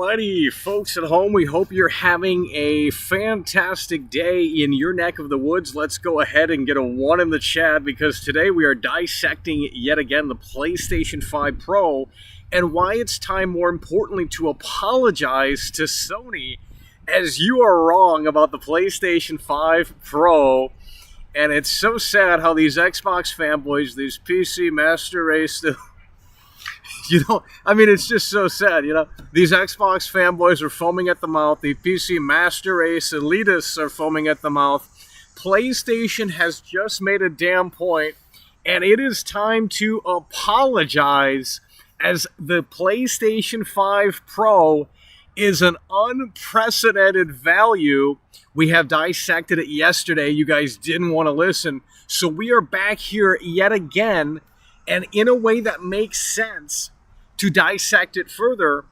Alrighty, folks at home, we hope you're having a fantastic day in your neck of the woods. Let's go ahead and get a 1 in the chat because today we are dissecting yet again the PlayStation 5 Pro and why it's time, more importantly, to apologize to Sony as you are wrong about the PlayStation 5 Pro. And it's so sad how these Xbox fanboys, these PC master race, it's just so sad, These Xbox fanboys are foaming at the mouth. The PC master race elitists are foaming at the mouth. PlayStation has just made a damn point, and it is time to apologize as the PlayStation 5 Pro is an unprecedented value. We have dissected it yesterday. You guys didn't want to listen. So we are back here yet again, and in a way that makes sense to dissect it further,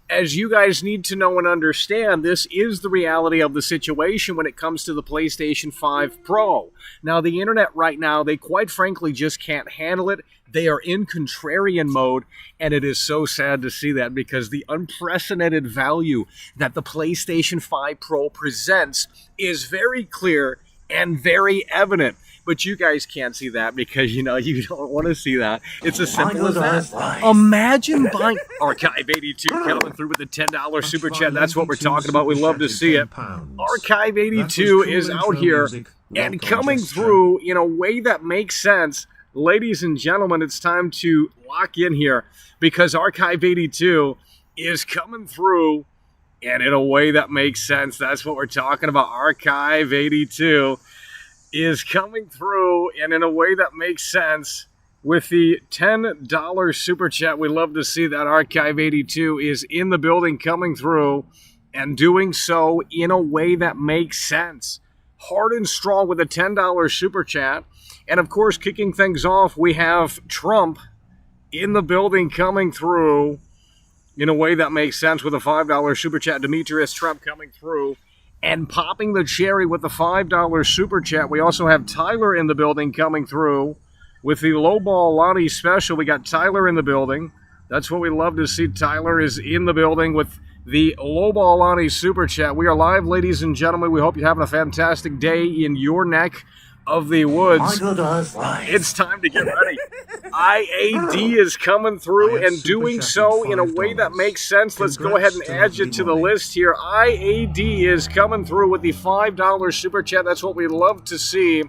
as you guys need to know and understand, this is the reality of the situation when it comes to the PlayStation 5 Pro. Now, the internet right now, they quite frankly just can't handle it. They are in contrarian mode, and it is so sad to see that because the unprecedented value that the PlayStation 5 Pro presents is very clear and very evident. But you guys can't see that because, you don't want to see that. It's as simple as that. Imagine buying Archive 82 coming through with the $10 super chat. That's what we're talking about. We love to see it. Archive 82 is out here and coming through in a way that makes sense. Ladies and gentlemen, it's time to lock in here because Archive 82 is coming through and in a way that makes sense. That's what we're talking about. Archive 82 is coming through and in a way that makes sense with the $10 super chat. We love to see that. Archive 82 is in the building coming through and doing so in a way that makes sense. Hard and strong with a $10 super chat. And of course, kicking things off, we have Trump in the building coming through in a way that makes sense with a $5 super chat. Demetrius Trump coming through and popping the cherry with the $5 super chat. We also have Tyler in the building coming through with the Lowball Lonnie special. We got Tyler in the building. That's what we love to see. Tyler is in the building with the Lowball Lonnie super chat. We are live, ladies and gentlemen. We hope you're having a fantastic day in your neck of the woods. It's time to get ready. IAD is coming through and doing so in a way that makes sense. Let's go ahead and add you to the list here. IAD is coming through with the $5 super chat. That's what we love to see,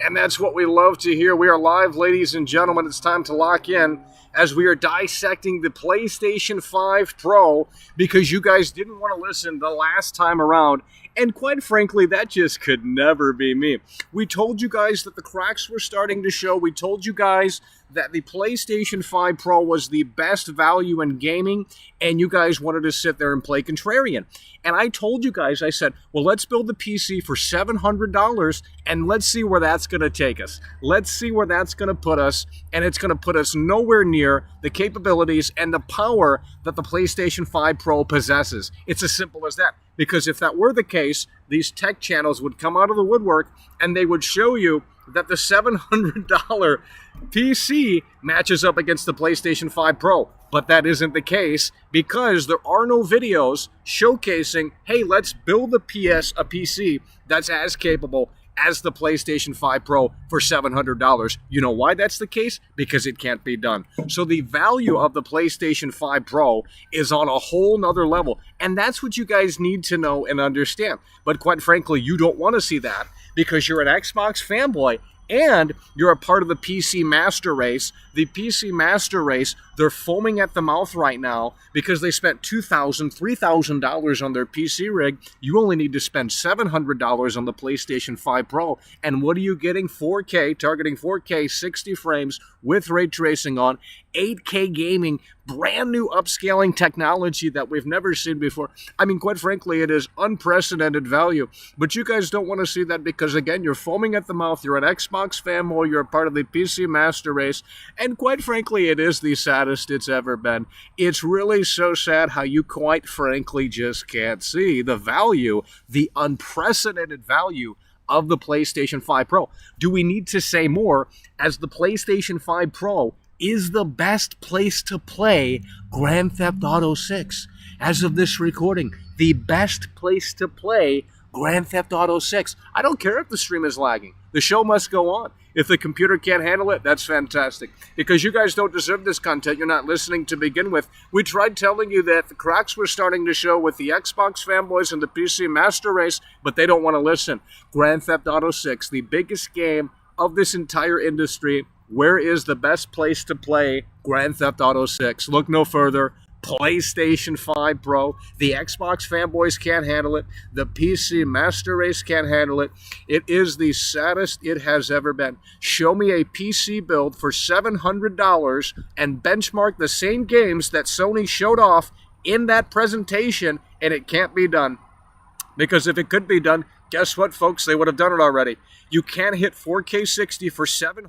and that's what we love to hear. We are live, ladies and gentlemen. It's time to lock in as we are dissecting the PlayStation 5 Pro because you guys didn't want to listen the last time around. And quite frankly, that just could never be me. We told you guys that the cracks were starting to show. We told you guys that the PlayStation 5 Pro was the best value in gaming, and you guys wanted to sit there and play contrarian. And I told you guys, I said, well, let's build the PC for $700, and let's see where that's going to take us. Let's see where that's going to put us, and it's going to put us nowhere near the capabilities and the power that the PlayStation 5 Pro possesses. It's as simple as that. Because if that were the case, these tech channels would come out of the woodwork and they would show you that the $700 PC matches up against the PlayStation 5 Pro. But that isn't the case because there are no videos showcasing, hey, let's build a PC that's as capable as the PlayStation 5 Pro for $700. You know why that's the case? Because it can't be done. So the value of the PlayStation 5 Pro is on a whole nother level. And that's what you guys need to know and understand. But quite frankly, you don't want to see that because you're an Xbox fanboy and you're a part of the PC master race. The PC master race, they're foaming at the mouth right now because they spent $2,000, $3,000 on their PC rig. You only need to spend $700 on the PlayStation 5 Pro. And what are you getting? 4K, targeting 4K, 60 frames with ray tracing on, 8K gaming, brand new upscaling technology that we've never seen before. I mean, quite frankly, it is unprecedented value. But you guys don't want to see that because, again, you're foaming at the mouth. You're an Xbox fanboy. You're a part of the PC master race. And quite frankly, it is the saddest it's ever been. It's really so sad how you quite frankly just can't see the value, the unprecedented value of the PlayStation 5 Pro. Do we need to say more as the PlayStation 5 Pro is the best place to play Grand Theft Auto 6? as of this recording, the best place to play Grand Theft Auto 6. I don't care if the stream is lagging. The show must go on. If the computer can't handle it, that's fantastic. Because you guys don't deserve this content. You're not listening to begin with. We tried telling you that the cracks were starting to show with the Xbox fanboys and the PC Master Race, but they don't want to listen. Grand Theft Auto 6, the biggest game of this entire industry. Where is the best place to play Grand Theft Auto 6? Look no further. PlayStation 5 Pro. The Xbox fanboys can't handle it. The PC Master Race can't handle it. It is the saddest it has ever been. Show me a PC build for $700 and benchmark the same games that Sony showed off in that presentation, and it can't be done. Because if it could be done, guess what, folks? They would have done it already. You can't hit 4K 60 for $700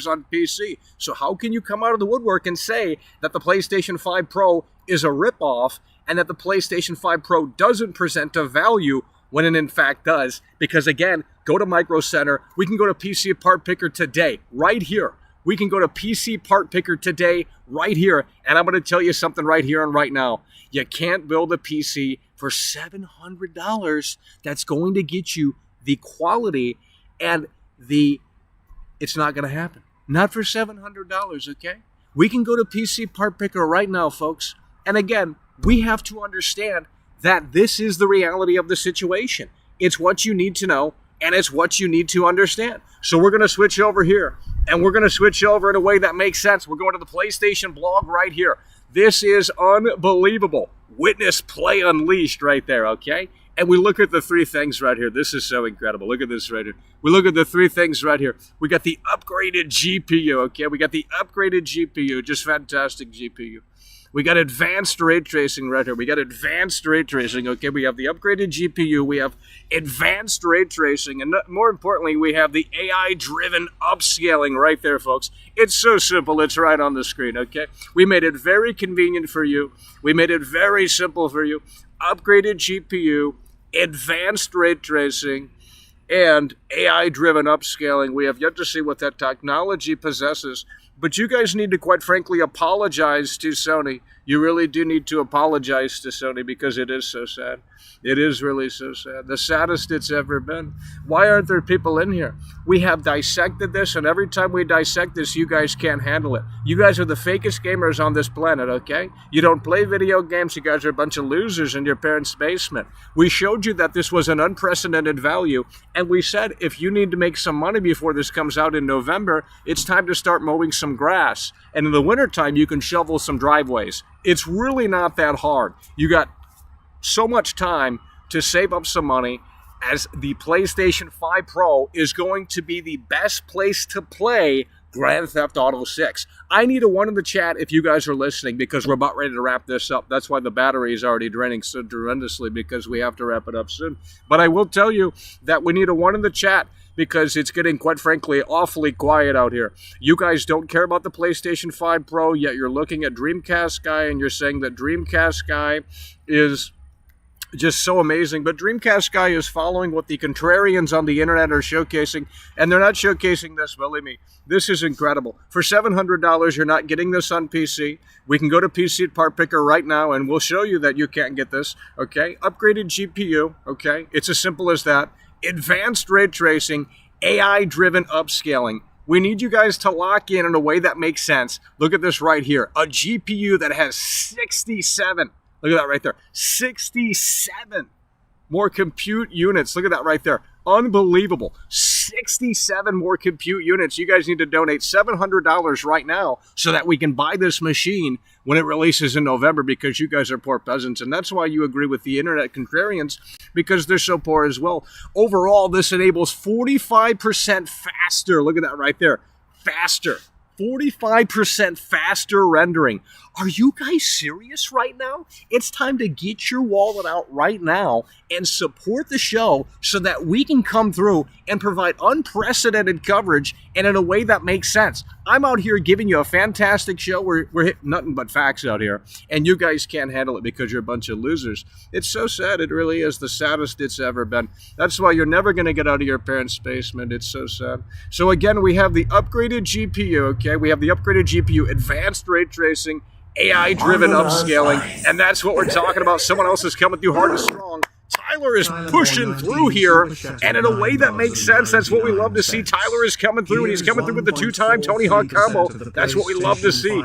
on PC. So how can you come out of the woodwork and say that the PlayStation 5 Pro is a ripoff and that the PlayStation 5 Pro doesn't present a value when it in fact does? Because again, go to Micro Center. We can go to PC Part Picker today, right here. We can go to PC Part Picker today, right here. And I'm going to tell you something right here and right now. You can't build a PC for $700 that's going to get you the quality and it's not going to happen. Not for $700, okay? We can go to PC Part Picker right now, folks. And again, we have to understand that this is the reality of the situation. It's what you need to know, and it's what you need to understand. So we're going to switch over here, and we're going to switch over in a way that makes sense. We're going to the PlayStation blog right here. This is unbelievable. Witness Play Unleashed right there, okay? And we look at the three things right here. This is so incredible. Look at this right here. We look at the three things right here. We got the upgraded GPU, okay? We got the upgraded GPU, just fantastic GPU. We got advanced ray tracing right here. We got advanced ray tracing, okay? We have the upgraded GPU. We have advanced ray tracing. And more importantly, we have the AI-driven upscaling right there, folks. It's so simple. It's right on the screen, okay? We made it very convenient for you. We made it very simple for you. Upgraded GPU, advanced ray tracing, and AI-driven upscaling. We have yet to see what that technology possesses. But you guys need to, quite frankly, apologize to Sony. You really do need to apologize to Sony because it is so sad. It is really so sad. The saddest it's ever been. Why aren't there people in here? We have dissected this, and every time we dissect this, you guys can't handle it. You guys are the fakest gamers on this planet, okay? You don't play video games. You guys are a bunch of losers in your parents' basement. We showed you that this was an unprecedented value, and we said if you need to make some money before this comes out in November, it's time to start mowing some grass. And in the wintertime, you can shovel some driveways. It's really not that hard. You got so much time to save up some money, as the PlayStation 5 Pro is going to be the best place to play Grand Theft Auto 6. I need a one in the chat if you guys are listening, because we're about ready to wrap this up. That's why the battery is already draining so tremendously, because we have to wrap it up soon. But I will tell you that we need a one in the chat, because it's getting, quite frankly, awfully quiet out here. You guys don't care about the PlayStation 5 Pro, yet you're looking at Dreamcast Guy and you're saying that Dreamcast Guy is just so amazing. But Dreamcast Guy is following what the contrarians on the internet are showcasing, and they're not showcasing this, believe me. This is incredible. For $700, you're not getting this on PC. We can go to PC Part Picker right now, and we'll show you that you can't get this, okay? Upgraded GPU, okay? It's as simple as that. Advanced ray tracing, AI-driven upscaling. We need you guys to lock in a way that makes sense. Look at this right here. A GPU that has 67. Look at that right there. 67 more compute units. Look at that right there. Unbelievable. 67 more compute units. You guys need to donate $700 right now so that we can buy this machine when it releases in November, because you guys are poor peasants. And that's why you agree with the internet contrarians, because they're so poor as well. Overall, this enables 45% faster. Look at that right there. Faster. 45% faster rendering. Are you guys serious right now? It's time to get your wallet out right now and support the show so that we can come through and provide unprecedented coverage and in a way that makes sense. I'm out here giving you a fantastic show. We're hitting nothing but facts out here, and you guys can't handle it because you're a bunch of losers. It's so sad. It really is the saddest it's ever been. That's why you're never going to get out of your parents' basement. It's so sad. So again, we have the upgraded GPU, okay? We have the upgraded GPU, advanced ray tracing, AI-driven upscaling, and that's what we're talking about. Someone else is coming through hard and strong. Tyler is pushing through here, and in a way that makes sense. That's what we love to see. Tyler is coming through, and he's coming through with the two-time Tony Hawk combo. That's what we love to see.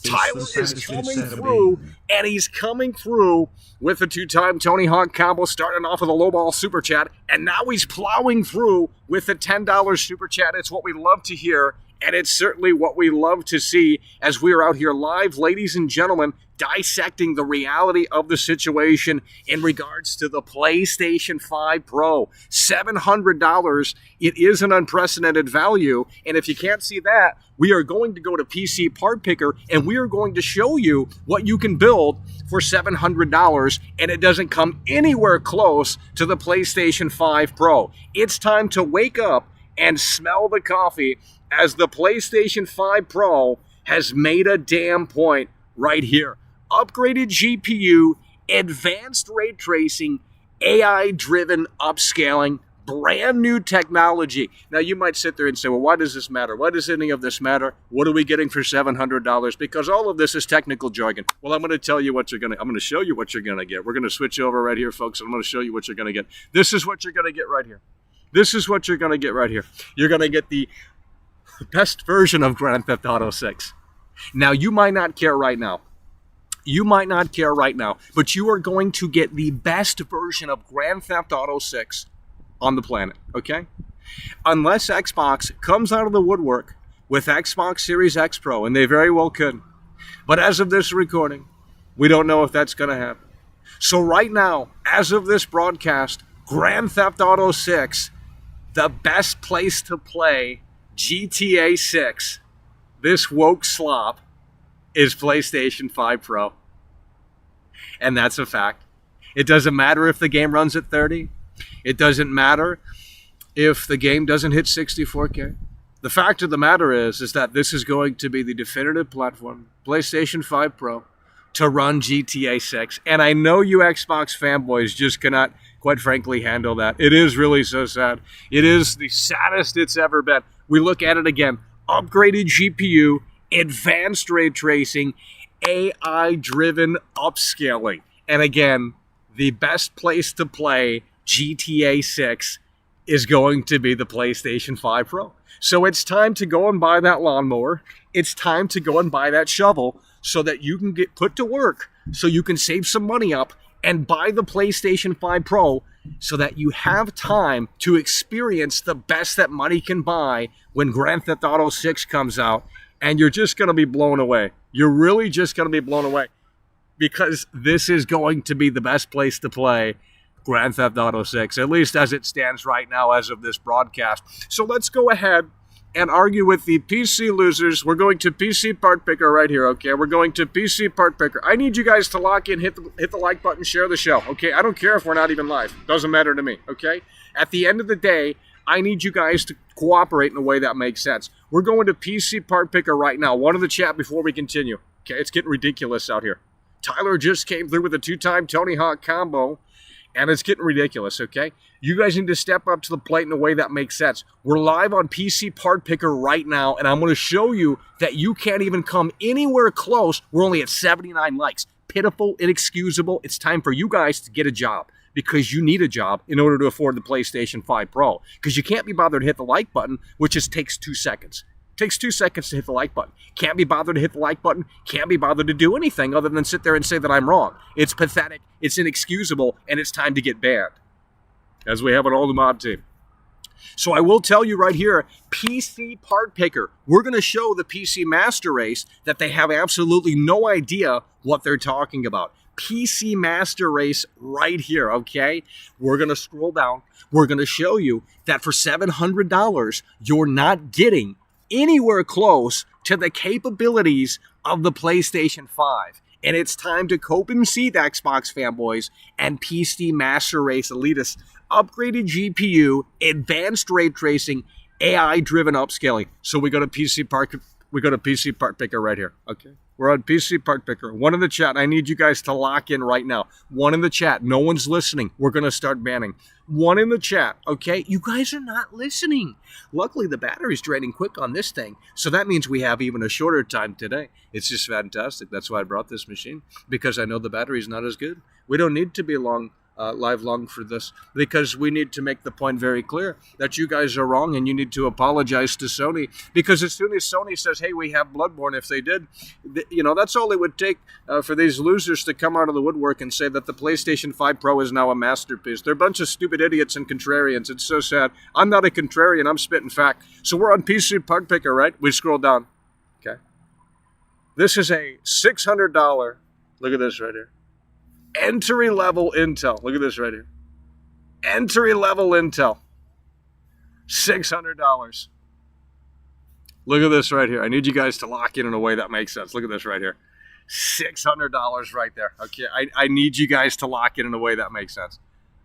Tyler is coming through, and he's coming through with the two-time Tony Hawk combo, starting off with a low-ball super chat, and now he's plowing through with the $10 super chat. It's what we love to hear, and it's certainly what we love to see as we are out here live, ladies and gentlemen, dissecting the reality of the situation in regards to the PlayStation 5 Pro. $700, it is an unprecedented value, and if you can't see that, we are going to go to PC Part Picker, and we are going to show you what you can build for $700, and it doesn't come anywhere close to the PlayStation 5 Pro. It's time to wake up and smell the coffee, as the PlayStation 5 Pro has made a damn point right here. Upgraded GPU, advanced ray tracing, AI-driven upscaling, brand new technology. Now, you might sit there and say, well, why does this matter? Why does any of this matter? What are we getting for $700? Because all of this is technical jargon. Well, I'm going to tell you what I'm going to show you what you're going to get. We're going to switch over right here, folks. I'm going to show you what you're going to get. This is what you're going to get right here. This is what you're going to get right here. You're going to get the best version of Grand Theft Auto 6. Now, you might not care right now. You might not care right now, but you are going to get the best version of Grand Theft Auto 6 on the planet, okay? Unless Xbox comes out of the woodwork with Xbox Series X Pro, and they very well could. But as of this recording, we don't know if that's going to happen. So right now, as of this broadcast, Grand Theft Auto 6, the best place to play GTA 6, this woke slop, is PlayStation 5 Pro. And that's a fact. It doesn't matter if the game runs at 30. It doesn't matter if the game doesn't hit 64K. The fact of the matter is that this is going to be the definitive platform, PlayStation 5 Pro, to run GTA 6. And I know you Xbox fanboys just cannot, quite frankly, handle that. It is really so sad. It is the saddest it's ever been. We look at it again. Upgraded GPU, advanced ray tracing, AI-driven upscaling. And again, the best place to play GTA 6 is going to be the PlayStation 5 Pro. So it's time to go and buy that lawnmower. It's time to go and buy that shovel so that you can get put to work, so you can save some money up and buy the PlayStation 5 Pro so that you have time to experience the best that money can buy when Grand Theft Auto 6 comes out. And you're just going to be blown away. You're really just going to be blown away, because this is going to be the best place to play Grand Theft Auto 6, at least as it stands right now as of this broadcast. So let's go ahead and argue with the PC losers. We're going to PC Part Picker right here, okay? We're going to PC Part Picker. I need you guys to lock in, hit the like button, share the show, okay? I don't care if we're not even live. Doesn't matter to me, okay? At the end of the day, I need you guys to cooperate in a way that makes sense. We're going to PC Part Picker right now. One in the chat before we continue. Okay, it's getting ridiculous out here. Tyler just came through with a two-time Tony Hawk combo, and it's getting ridiculous, okay? You guys need to step up to the plate in a way that makes sense. We're live on PC Part Picker right now, and I'm going to show you that you can't even come anywhere close. We're only at 79 likes. Pitiful, inexcusable. It's time for you guys to get a job, because you need a job in order to afford the PlayStation 5 Pro. Because you can't be bothered to hit the like button, which just takes 2 seconds. It takes 2 seconds to hit the like button. Can't be bothered to hit the like button. Can't be bothered to do anything other than sit there and say that I'm wrong. It's pathetic, it's inexcusable, and it's time to get banned, as we have an all-new mod team. So I will tell you right here, PC Part Picker, we're going to show the PC Master Race that they have absolutely no idea what they're talking about. PC Master Race right here, okay? We're going to scroll down. We're going to show you that for $700, you're not getting anywhere close to the capabilities of the PlayStation 5. And it's time to cope and seethe, Xbox fanboys and PC Master Race elitists. Upgraded GPU, advanced ray tracing, AI-driven upscaling. So we go to PC Part Picker right here, okay? We're on PC Part Picker. One in the chat. I need you guys to lock in right now. One in the chat. No one's listening. We're going to start banning. One in the chat, okay? You guys are not listening. Luckily, the battery's draining quick on this thing, so that means we have even a shorter time today. It's just fantastic. That's why I brought this machine, because I know the battery's not as good. We don't need to be live long for this, because we need to make the point very clear that you guys are wrong and you need to apologize to Sony, because as soon as Sony says, hey, we have Bloodborne, if they did, that's all it would take for these losers to come out of the woodwork and say that the PlayStation 5 Pro is now a masterpiece. They're a bunch of stupid idiots and contrarians. It's so sad. I'm not a contrarian. I'm spitting fact. So we're on PC Part Picker, right? We scroll down. Okay. This is a $600. Look at this right here. Entry-level Intel. Look at this right here. Entry-level Intel. $600. Look at this right here. I need you guys to lock in a way that makes sense. Look at this right here. $600 right there. Okay, I need you guys to lock in a way that makes sense.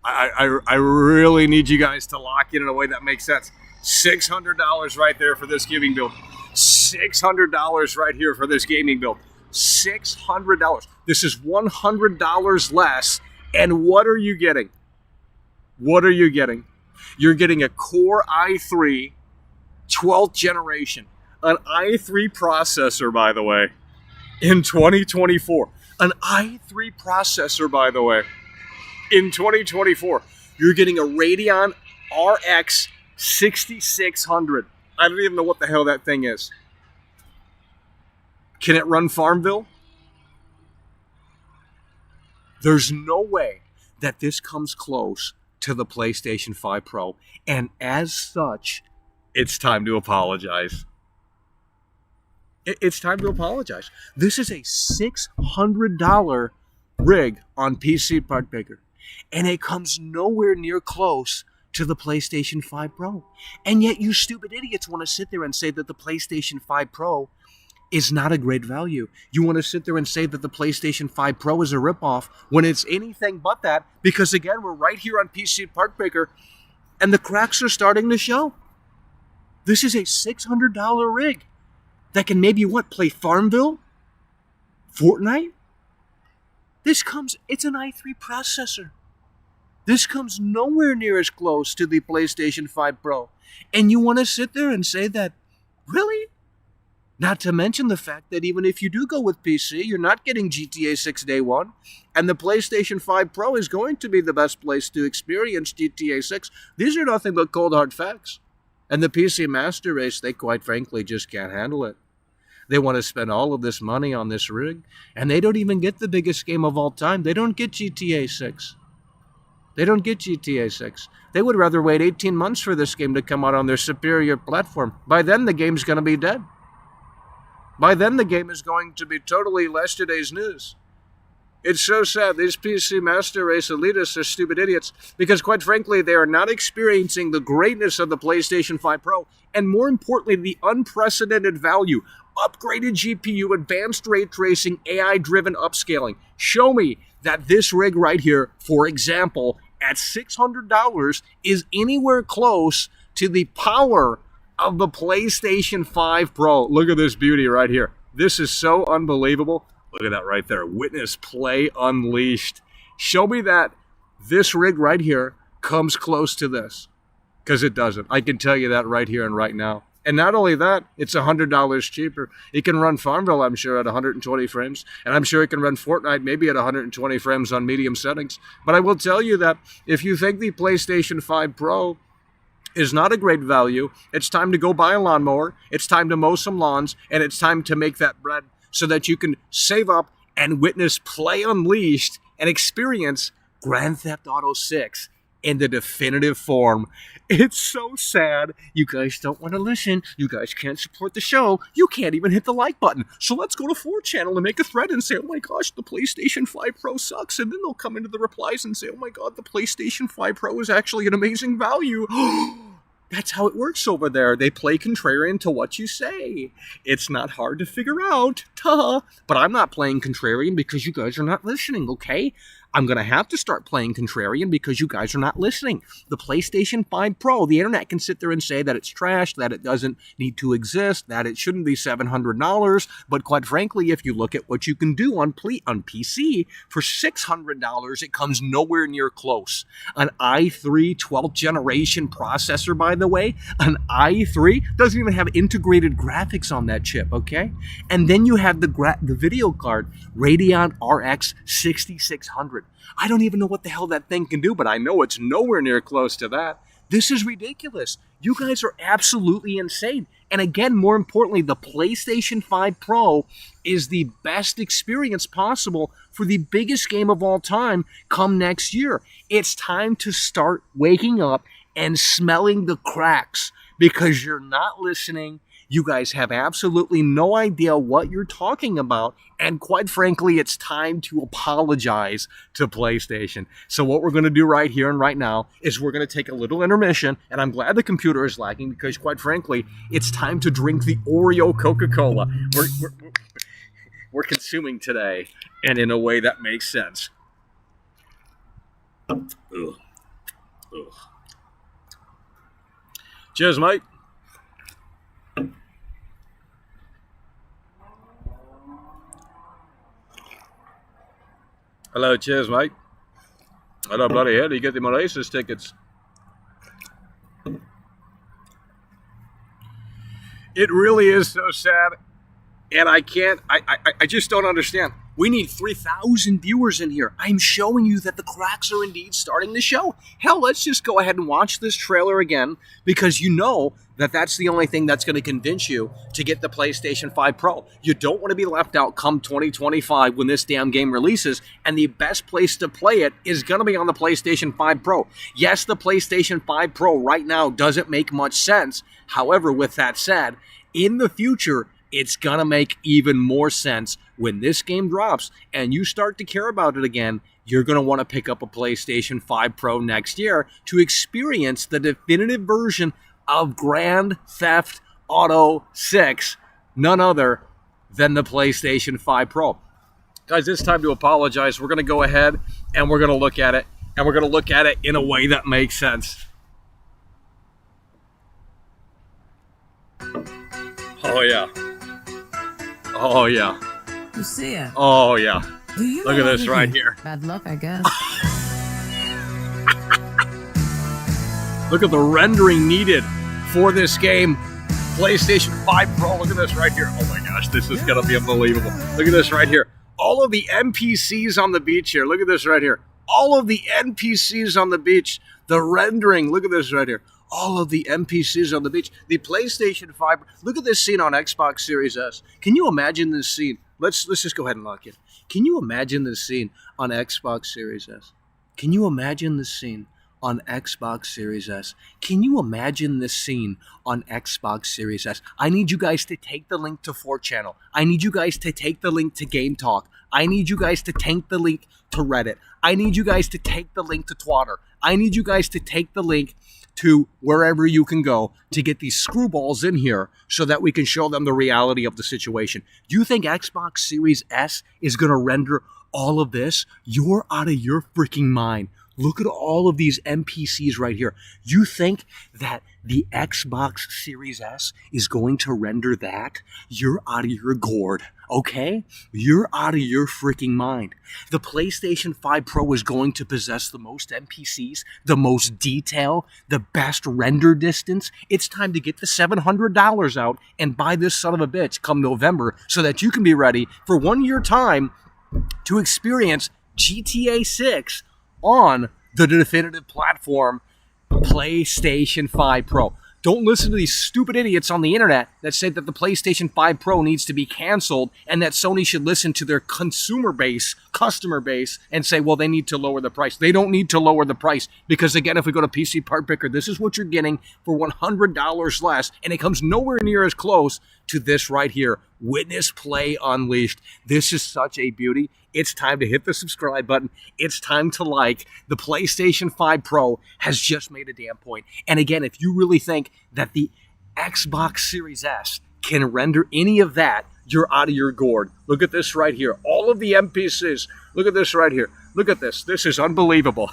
I really need you guys to lock in a way that makes sense. $600 right there for this gaming build. $600 right here for this gaming build. $600. This is $100 less. And what are you getting? What are you getting? You're getting a Core i3 12th generation. An i3 processor, by the way, in 2024. An i3 processor, by the way, in 2024. You're getting a Radeon RX 6600. I don't even know what the hell that thing is. Can it run Farmville? There's no way that this comes close to the PlayStation 5 Pro. And as such, it's time to apologize. It's time to apologize. This is a $600 rig on PC Part Picker. And it comes nowhere near close to the PlayStation 5 Pro. And yet you stupid idiots want to sit there and say that the PlayStation 5 Pro is not a great value. You want to sit there and say that the PlayStation 5 Pro is a ripoff when it's anything but that, because again, we're right here on PC Part Picker and the cracks are starting to show. This is a $600 rig that can maybe, play Farmville? Fortnite? It's an i3 processor. This comes nowhere near as close to the PlayStation 5 Pro. And you want to sit there and say that, really? Not to mention the fact that even if you do go with PC, you're not getting GTA 6 day one, and the PlayStation 5 Pro is going to be the best place to experience GTA 6. These are nothing but cold hard facts. And the PC Master Race, they quite frankly just can't handle it. They want to spend all of this money on this rig, and they don't even get the biggest game of all time. They don't get GTA 6. They don't get GTA 6. They would rather wait 18 months for this game to come out on their superior platform. By then, the game's going to be dead. By then, the game is going to be totally yesterday's news. It's so sad. These PC Master Race elitists are stupid idiots because, quite frankly, they are not experiencing the greatness of the PlayStation 5 Pro and, more importantly, the unprecedented value. Upgraded GPU, advanced ray tracing, AI-driven upscaling. Show me that this rig right here, for example, at $600 is anywhere close to the power of the PlayStation 5 Pro. Look at this beauty right here. This is so unbelievable. Look at that right there. Witness Play Unleashed. Show me that this rig right here comes close to this. Because it doesn't. I can tell you that right here and right now. And not only that, it's $100 cheaper. It can run Farmville, I'm sure, at 120 frames. And I'm sure it can run Fortnite maybe at 120 frames on medium settings. But I will tell you that if you think the PlayStation 5 Pro is not a great value, it's time to go buy a lawnmower, it's time to mow some lawns, and it's time to make that bread so that you can save up and witness Play Unleashed and experience Grand Theft Auto 6 in the definitive form. It's so sad. You guys don't want to listen. You guys can't support the show. You can't even hit the like button. So let's go to 4channel and make a thread and say, oh my gosh, the PlayStation 5 Pro sucks. And then they'll come into the replies and say, oh my god, the PlayStation 5 Pro is actually an amazing value. That's how it works over there. They play contrarian to what you say. It's not hard to figure out. Duh. But I'm not playing contrarian because you guys are not listening, okay? I'm going to have to start playing contrarian because you guys are not listening. The PlayStation 5 Pro, the internet can sit there and say that it's trash, that it doesn't need to exist, that it shouldn't be $700. But quite frankly, if you look at what you can do on PC for $600, it comes nowhere near close. An i3 12th generation processor, by the way, an i3 doesn't even have integrated graphics on that chip, okay? And then you have the video card, Radeon RX 6600. I don't even know what the hell that thing can do, but I know it's nowhere near close to that. This is ridiculous. You guys are absolutely insane. And again, more importantly, the PlayStation 5 Pro is the best experience possible for the biggest game of all time come next year. It's time to start waking up and smelling the cracks because you're not listening. You guys have absolutely no idea what you're talking about. And quite frankly, it's time to apologize to PlayStation. So what we're going to do right here and right now is we're going to take a little intermission. And I'm glad the computer is lagging because quite frankly, it's time to drink the Oreo Coca-Cola we're consuming today. And in a way that makes sense. Ugh. Ugh. Cheers, mate. Hello, cheers, mate. Hello, bloody hell, you get them Oasis tickets. It really is so sad, and I just don't understand. We need 3,000 viewers in here. I'm showing you that the cracks are indeed starting to show. Hell, let's just go ahead and watch this trailer again, because you know that that's the only thing that's going to convince you to get the PlayStation 5 Pro. You don't want to be left out come 2025 when this damn game releases, and the best place to play it is going to be on the PlayStation 5 Pro. Yes, the PlayStation 5 Pro right now doesn't make much sense. However, with that said, in the future, it's going to make even more sense when this game drops and you start to care about it again. You're going to want to pick up a PlayStation 5 Pro next year to experience the definitive version of Grand Theft Auto 6, none other than the PlayStation 5 Pro. Guys, it's time to apologize. We're going to go ahead and we're going to look at it, and we're going to look at it in a way that makes sense. Oh, yeah. Oh, yeah. You see it? Oh, yeah. Do you Look at this right here. Bad luck, I guess. Look at the rendering needed for this game. PlayStation 5 Pro. Look at this right here. Oh, my gosh. This is going to be unbelievable. Look at this right here. All of the NPCs on the beach here. Look at this right here. All of the NPCs on the beach. The rendering. Look at this right here. All of the NPCs on the beach. The PlayStation 5. Look at this scene on Xbox Series S. Can you imagine this scene? Let's just go ahead and lock it. Can you imagine this scene on Xbox Series S? Can you imagine this scene on Xbox Series S? Can you imagine this scene on Xbox Series S? I need you guys to take the link to 4channel. I need you guys to take the link to Game Talk. I need you guys to take the link to Reddit. I need you guys to take the link to Twitter. I need you guys to take the link to wherever you can go to get these screwballs in here so that we can show them the reality of the situation. Do you think Xbox Series S is going to render all of this? You're out of your freaking mind. Look at all of these NPCs right here. You think that the Xbox Series S is going to render that? You're out of your gourd, okay? You're out of your freaking mind. The PlayStation 5 Pro is going to possess the most NPCs, the most detail, the best render distance. It's time to get the $700 out and buy this son of a bitch come November so that you can be ready for 1 year time to experience GTA 6 on the definitive platform, PlayStation 5 Pro. Don't listen to these stupid idiots on the internet that say that the PlayStation 5 Pro needs to be canceled and that Sony should listen to their customer base, and say, well, they need to lower the price. They don't need to lower the price because, again, if we go to PC Part Picker, this is what you're getting for $100 less, and it comes nowhere near as close to this right here. Witness Play Unleashed. This is such a beauty. It's time to hit the subscribe button. It's time to like. The PlayStation 5 Pro has just made a damn point. And again, if you really think that the Xbox Series S can render any of that, you're out of your gourd. Look at this right here. All of the NPCs. Look at this right here. Look at this. This is unbelievable.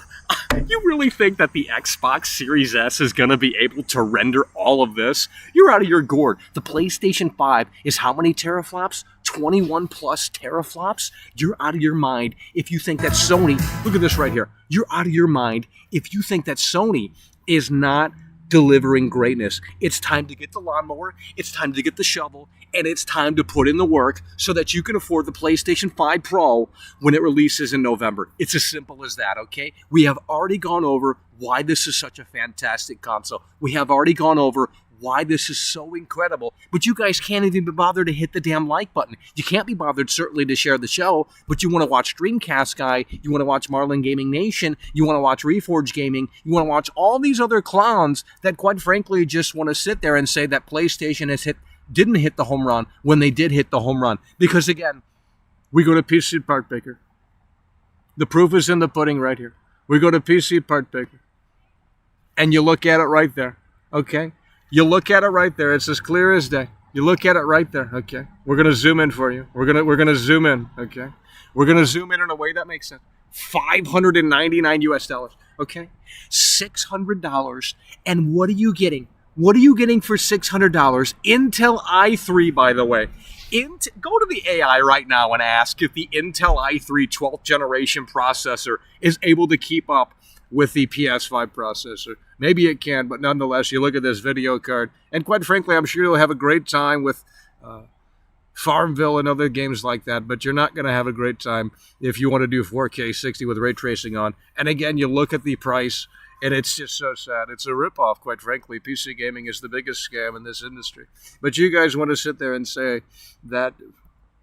You really think that the Xbox Series S is going to be able to render all of this? You're out of your gourd. The PlayStation 5 is how many teraflops? 21 plus teraflops? You're out of your mind if you think that Sony, look at this right here. You're out of your mind if you think that Sony is not delivering greatness. It's time to get the lawnmower, it's time to get the shovel, and it's time to put in the work so that you can afford the PlayStation 5 Pro when it releases in November. It's as simple as that, okay? We have already gone over why this is such a fantastic console. We have already gone over why this is so incredible, but you guys can't even be bothered to hit the damn like button. You can't be bothered, certainly, to share the show, but you want to watch Dreamcast Guy, you want to watch Marlin Gaming Nation, you want to watch Reforge Gaming, you want to watch all these other clowns that, quite frankly, just want to sit there and say that PlayStation didn't hit the home run when they did hit the home run. Because, again, we go to PC Part Picker. The proof is in the pudding right here. We go to PC Part Picker, and you look at it right there, okay? You look at it right there. It's as clear as day. You look at it right there. Okay. We're gonna zoom in for you. We're gonna zoom in. Okay. We're gonna zoom in a way that makes sense. $599 US. Okay. $600. And what are you getting? What are you getting for $600? Intel i3, by the way. Go to the AI right now and ask if the Intel i3 12th generation processor is able to keep up with the PS5 processor. Maybe it can, but nonetheless, you look at this video card, and quite frankly, I'm sure you'll have a great time with Farmville and other games like that, but you're not going to have a great time if you want to do 4K 60 with ray tracing on. And again, you look at the price, and it's just so sad. It's a ripoff, quite frankly. PC gaming is the biggest scam in this industry. But you guys want to sit there and say that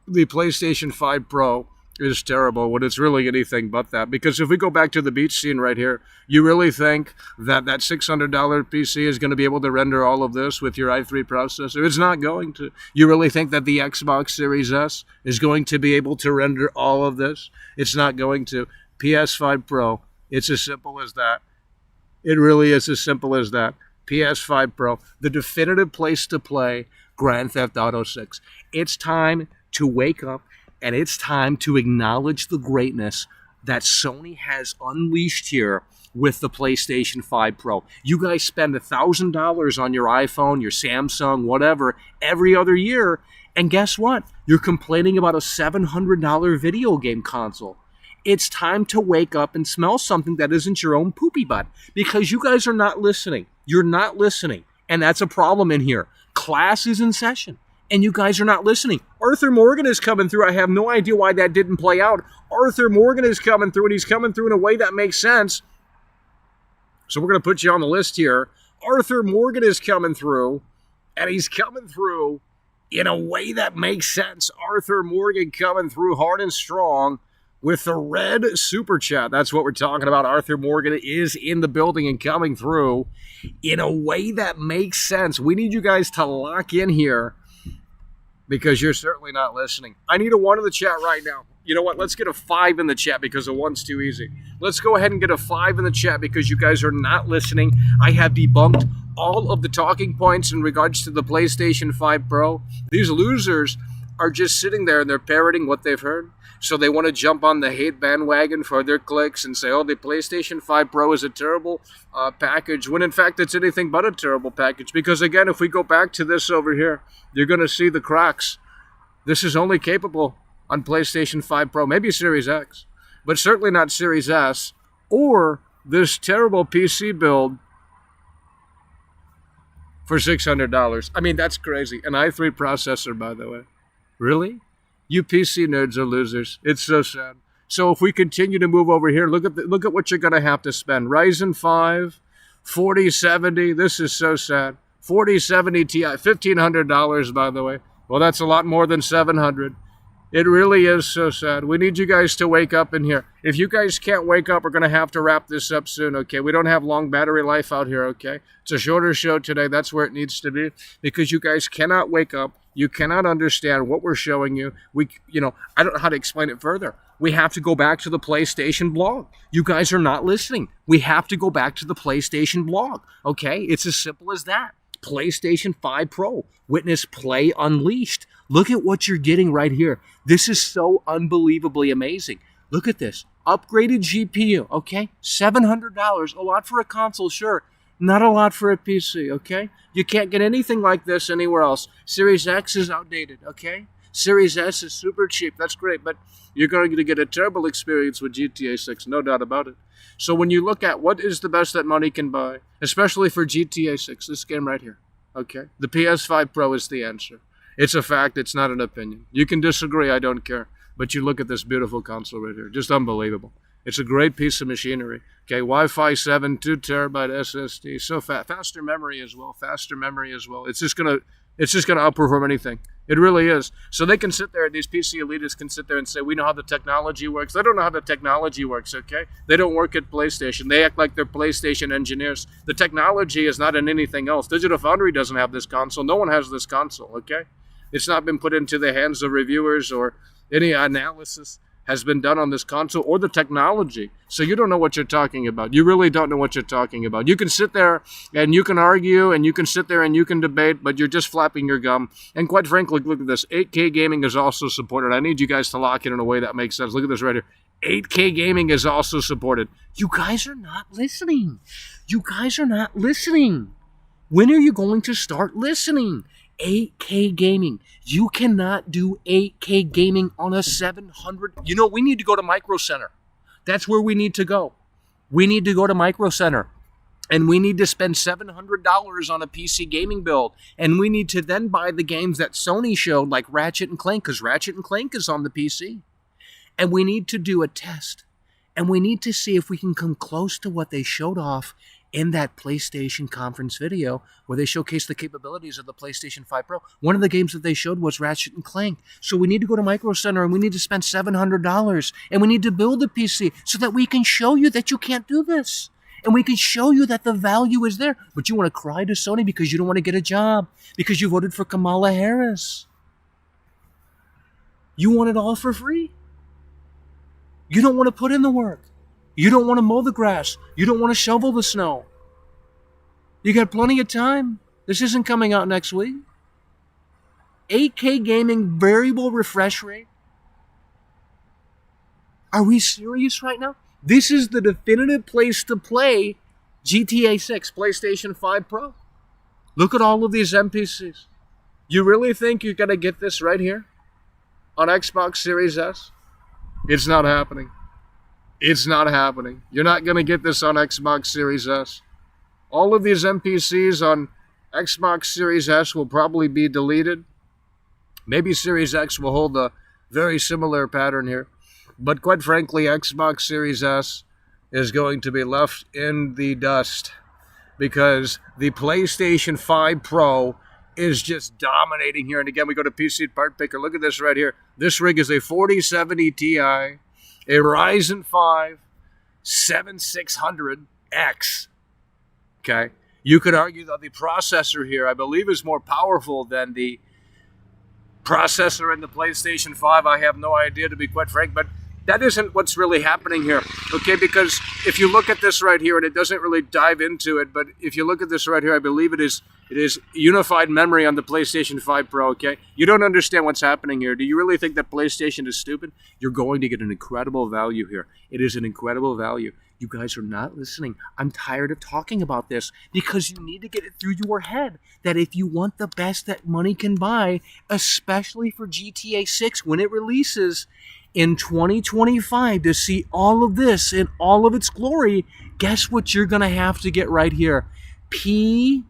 the PlayStation 5 Pro is terrible when it's really anything but that. Because if we go back to the beach scene right here, you really think that that $600 PC is going to be able to render all of this with your i3 processor? It's not going to. You really think that the Xbox Series S is going to be able to render all of this? It's not going to. PS5 Pro, it's as simple as that. It really is as simple as that. PS5 Pro, the definitive place to play Grand Theft Auto 6. It's time to wake up, and it's time to acknowledge the greatness that Sony has unleashed here with the PlayStation 5 Pro. You guys spend $1,000 on your iPhone, your Samsung, whatever, every other year, and guess what? You're complaining about a $700 video game console. It's time to wake up and smell something that isn't your own poopy butt, because you guys are not listening. You're not listening, and that's a problem in here. Class is in session, and you guys are not listening. Arthur Morgan is coming through. I have no idea why that didn't play out. Arthur Morgan is coming through, and he's coming through in a way that makes sense. So we're going to put you on the list here. Arthur Morgan is coming through, and he's coming through in a way that makes sense. Arthur Morgan coming through hard and strong with the red super chat. That's what we're talking about. Arthur Morgan is in the building and coming through in a way that makes sense. We need you guys to lock in here, because you're certainly not listening. I need a 1 in the chat right now. You know what? Let's get a 5 in the chat, because a 1's too easy. Let's go ahead and get a 5 in the chat, because you guys are not listening. I have debunked all of the talking points in regards to the PlayStation 5 Pro. These losers are just sitting there and they're parroting what they've heard. So they want to jump on the hate bandwagon for their clicks and say, oh, the PlayStation 5 Pro is a terrible package, when in fact it's anything but a terrible package. Because again, if we go back to this over here, you're going to see the cracks. This is only capable on PlayStation 5 Pro, maybe Series X, but certainly not Series S, or this terrible PC build for $600. I mean, that's crazy. An i3 processor, by the way. Really? You PC nerds are losers. It's so sad. So if we continue to move over here, look at what you're going to have to spend. Ryzen 5, 4070. This is so sad. 4070 Ti, $1,500, by the way. Well, that's a lot more than $700. It really is so sad. We need you guys to wake up in here. If you guys can't wake up, we're going to have to wrap this up soon, okay? We don't have long battery life out here, okay? It's a shorter show today. That's where it needs to be, because you guys cannot wake up. You cannot understand what we're showing you. I don't know how to explain it further. We have to go back to the PlayStation blog. You guys are not listening. We have to go back to the PlayStation blog, okay? It's as simple as that. PlayStation 5 Pro. Witness Play Unleashed. Look at what you're getting right here. This is so unbelievably amazing. Look at this. upgraded GPU, okay? $700, a lot for a console, sure. Not a lot for a PC, okay? You can't get anything like this anywhere else. Series X is outdated, okay? Series S is super cheap, that's great, but you're going to get a terrible experience with GTA 6, no doubt about it. So when you look at what is the best that money can buy, especially for GTA 6, this game right here, okay? The PS5 Pro is the answer. It's a fact, it's not an opinion. You can disagree, I don't care. But you look at this beautiful console right here, just unbelievable. It's a great piece of machinery. Okay, Wi-Fi 7, 2 terabyte SSD, so faster memory as well. It's just gonna outperform anything. It really is. So they can sit there, these PC elitists can sit there and say, we know how the technology works. They don't know how the technology works, okay? They don't work at PlayStation. They act like they're PlayStation engineers. The technology is not in anything else. Digital Foundry doesn't have this console. No one has this console, okay? It's not been put into the hands of reviewers, or any analysis has been done on this console or the technology. So you don't know what you're talking about. You really don't know what you're talking about. You can sit there and you can argue and you can sit there and you can debate, but you're just flapping your gum. And quite frankly, look at this. 8K gaming is also supported. I need you guys to lock it in a way that makes sense. Look at this right here. 8K gaming is also supported. You guys are not listening. You guys are not listening. When are you going to start listening? 8K gaming. You cannot do 8K gaming on a 700. You know, we need to go to Micro Center. That's where we need to go. We need to go to Micro Center. And we need to spend $700 on a PC gaming build. And we need to then buy the games that Sony showed, like Ratchet and Clank, because Ratchet and Clank is on the PC. And we need to do a test. And we need to see if we can come close to what they showed off in that PlayStation conference video where they showcased the capabilities of the PlayStation 5 Pro. One of the games that they showed was Ratchet and Clank. So we need to go to Micro Center and we need to spend $700 and we need to build a PC so that we can show you that you can't do this. And we can show you that the value is there. But you want to cry to Sony because you don't want to get a job, because you voted for Kamala Harris. You want it all for free. You don't want to put in the work. You don't want to mow the grass. You don't want to shovel the snow. You got plenty of time. This isn't coming out next week. 8K gaming variable refresh rate. Are we serious right now? This is the definitive place to play GTA 6, PlayStation 5 Pro. Look at all of these NPCs. You really think you're going to get this right here on Xbox Series S? It's not happening. It's not happening. You're not going to get this on Xbox Series S. All of these NPCs on Xbox Series S will probably be deleted. Maybe Series X will hold a very similar pattern here. But quite frankly, Xbox Series S is going to be left in the dust because the PlayStation 5 Pro is just dominating here. And again, we go to PC Part Picker. Look at this right here. This rig is a 4070 Ti. A Ryzen 5 7600X. Okay. You could argue that the processor here, I believe, is more powerful than the processor in the PlayStation 5. I have no idea, to be quite frank, but that isn't what's really happening here. Okay, because if you look at this right here, and it doesn't really dive into it, but if you look at this right here, I believe it is unified memory on the PlayStation 5 Pro, okay? You don't understand what's happening here. Do you really think that PlayStation is stupid? You're going to get an incredible value here. It is an incredible value. You guys are not listening. I'm tired of talking about this because you need to get it through your head that if you want the best that money can buy, especially for GTA 6 when it releases in 2025, to see all of this in all of its glory, guess what you're going to have to get right here? PS5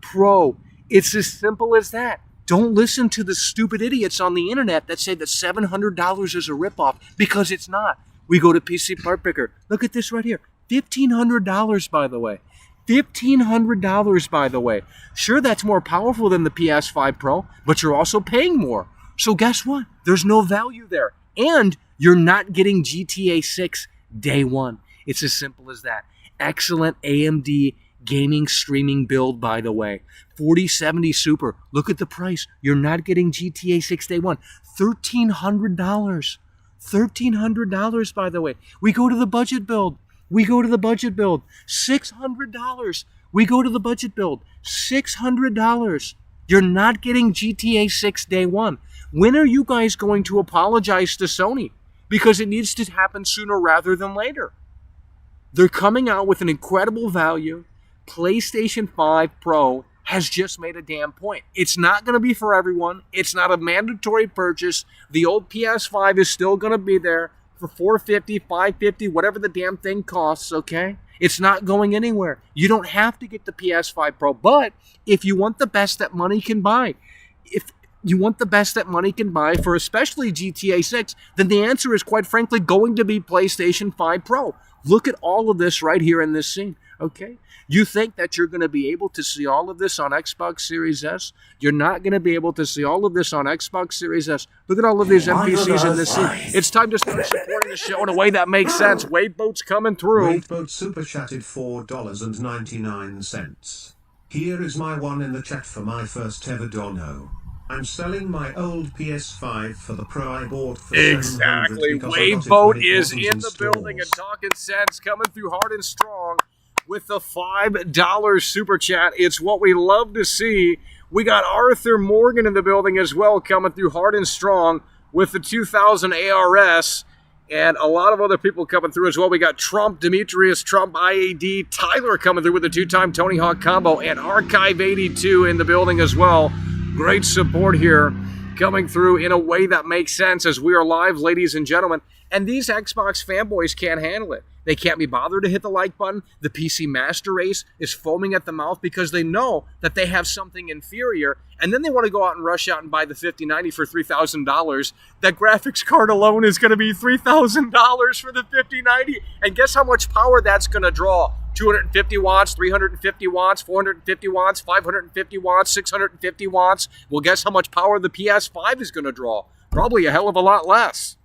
Pro. It's as simple as that. Don't listen to the stupid idiots on the internet that say that $700 is a ripoff, because it's not. We go to PC Part Picker. Look at this right here. $1,500, by the way. $1,500, by the way. Sure, that's more powerful than the PS5 Pro, but you're also paying more. So guess what? There's no value there. And you're not getting GTA 6 day one. It's as simple as that. Excellent AMD gaming streaming build, by the way. 4070 Super. Look at the price. You're not getting GTA 6 day one. $1,300. $1,300, by the way. We go to the budget build. $600. We go to the budget build. $600. You're not getting GTA 6 day one. When are you guys going to apologize to Sony? because it needs to happen sooner rather than later. They're coming out with an incredible value. PlayStation 5 Pro has just made a damn point. It's not going to be for everyone. It's not a mandatory purchase. The old PS5 is still going to be there for $450, $550, whatever the damn thing costs, okay? It's not going anywhere. You don't have to get the PS5 Pro, but if you want the best that money can buy, if you want the best that money can buy for especially GTA 6, then the answer is quite frankly going to be PlayStation 5 Pro. Look at all of this right here in this scene, okay? You think that you're going to be able to see all of this on Xbox Series S? You're not going to be able to see all of this on Xbox Series S. Look at all of these NPCs in this scene. It's time to start supporting the show in a way that makes sense. Wade Boat's coming through. Wade Boat super chatted $4.99. Here is my one in the chat for my first ever dono. I'm selling my old PS5 for the Pro I bought for exactly. Wade Boat is in the building and talking sense, coming through hard and strong with the $5 super chat. It's what we love to see. We got Arthur Morgan in the building as well, coming through hard and strong with the 2000 ARS, and a lot of other people coming through as well. We got Trump, Demetrius Trump, IAD, Tyler coming through with the two-time Tony Hawk combo, and Archive 82 in the building as well. Great support here coming through in a way that makes sense as we are live, ladies and gentlemen. And these Xbox fanboys can't handle it. They can't be bothered to hit the like button. The PC Master Race is foaming at the mouth because they know that they have something inferior, and then they want to go out and rush out and buy the 5090 for $3,000. That graphics card alone is going to be $3,000 for the 5090, and guess how much power that's going to draw? 250 watts, 350 watts, 450 watts, 550 watts, 650 watts. Well, guess how much power the PS5 is going to draw? Probably a hell of a lot less.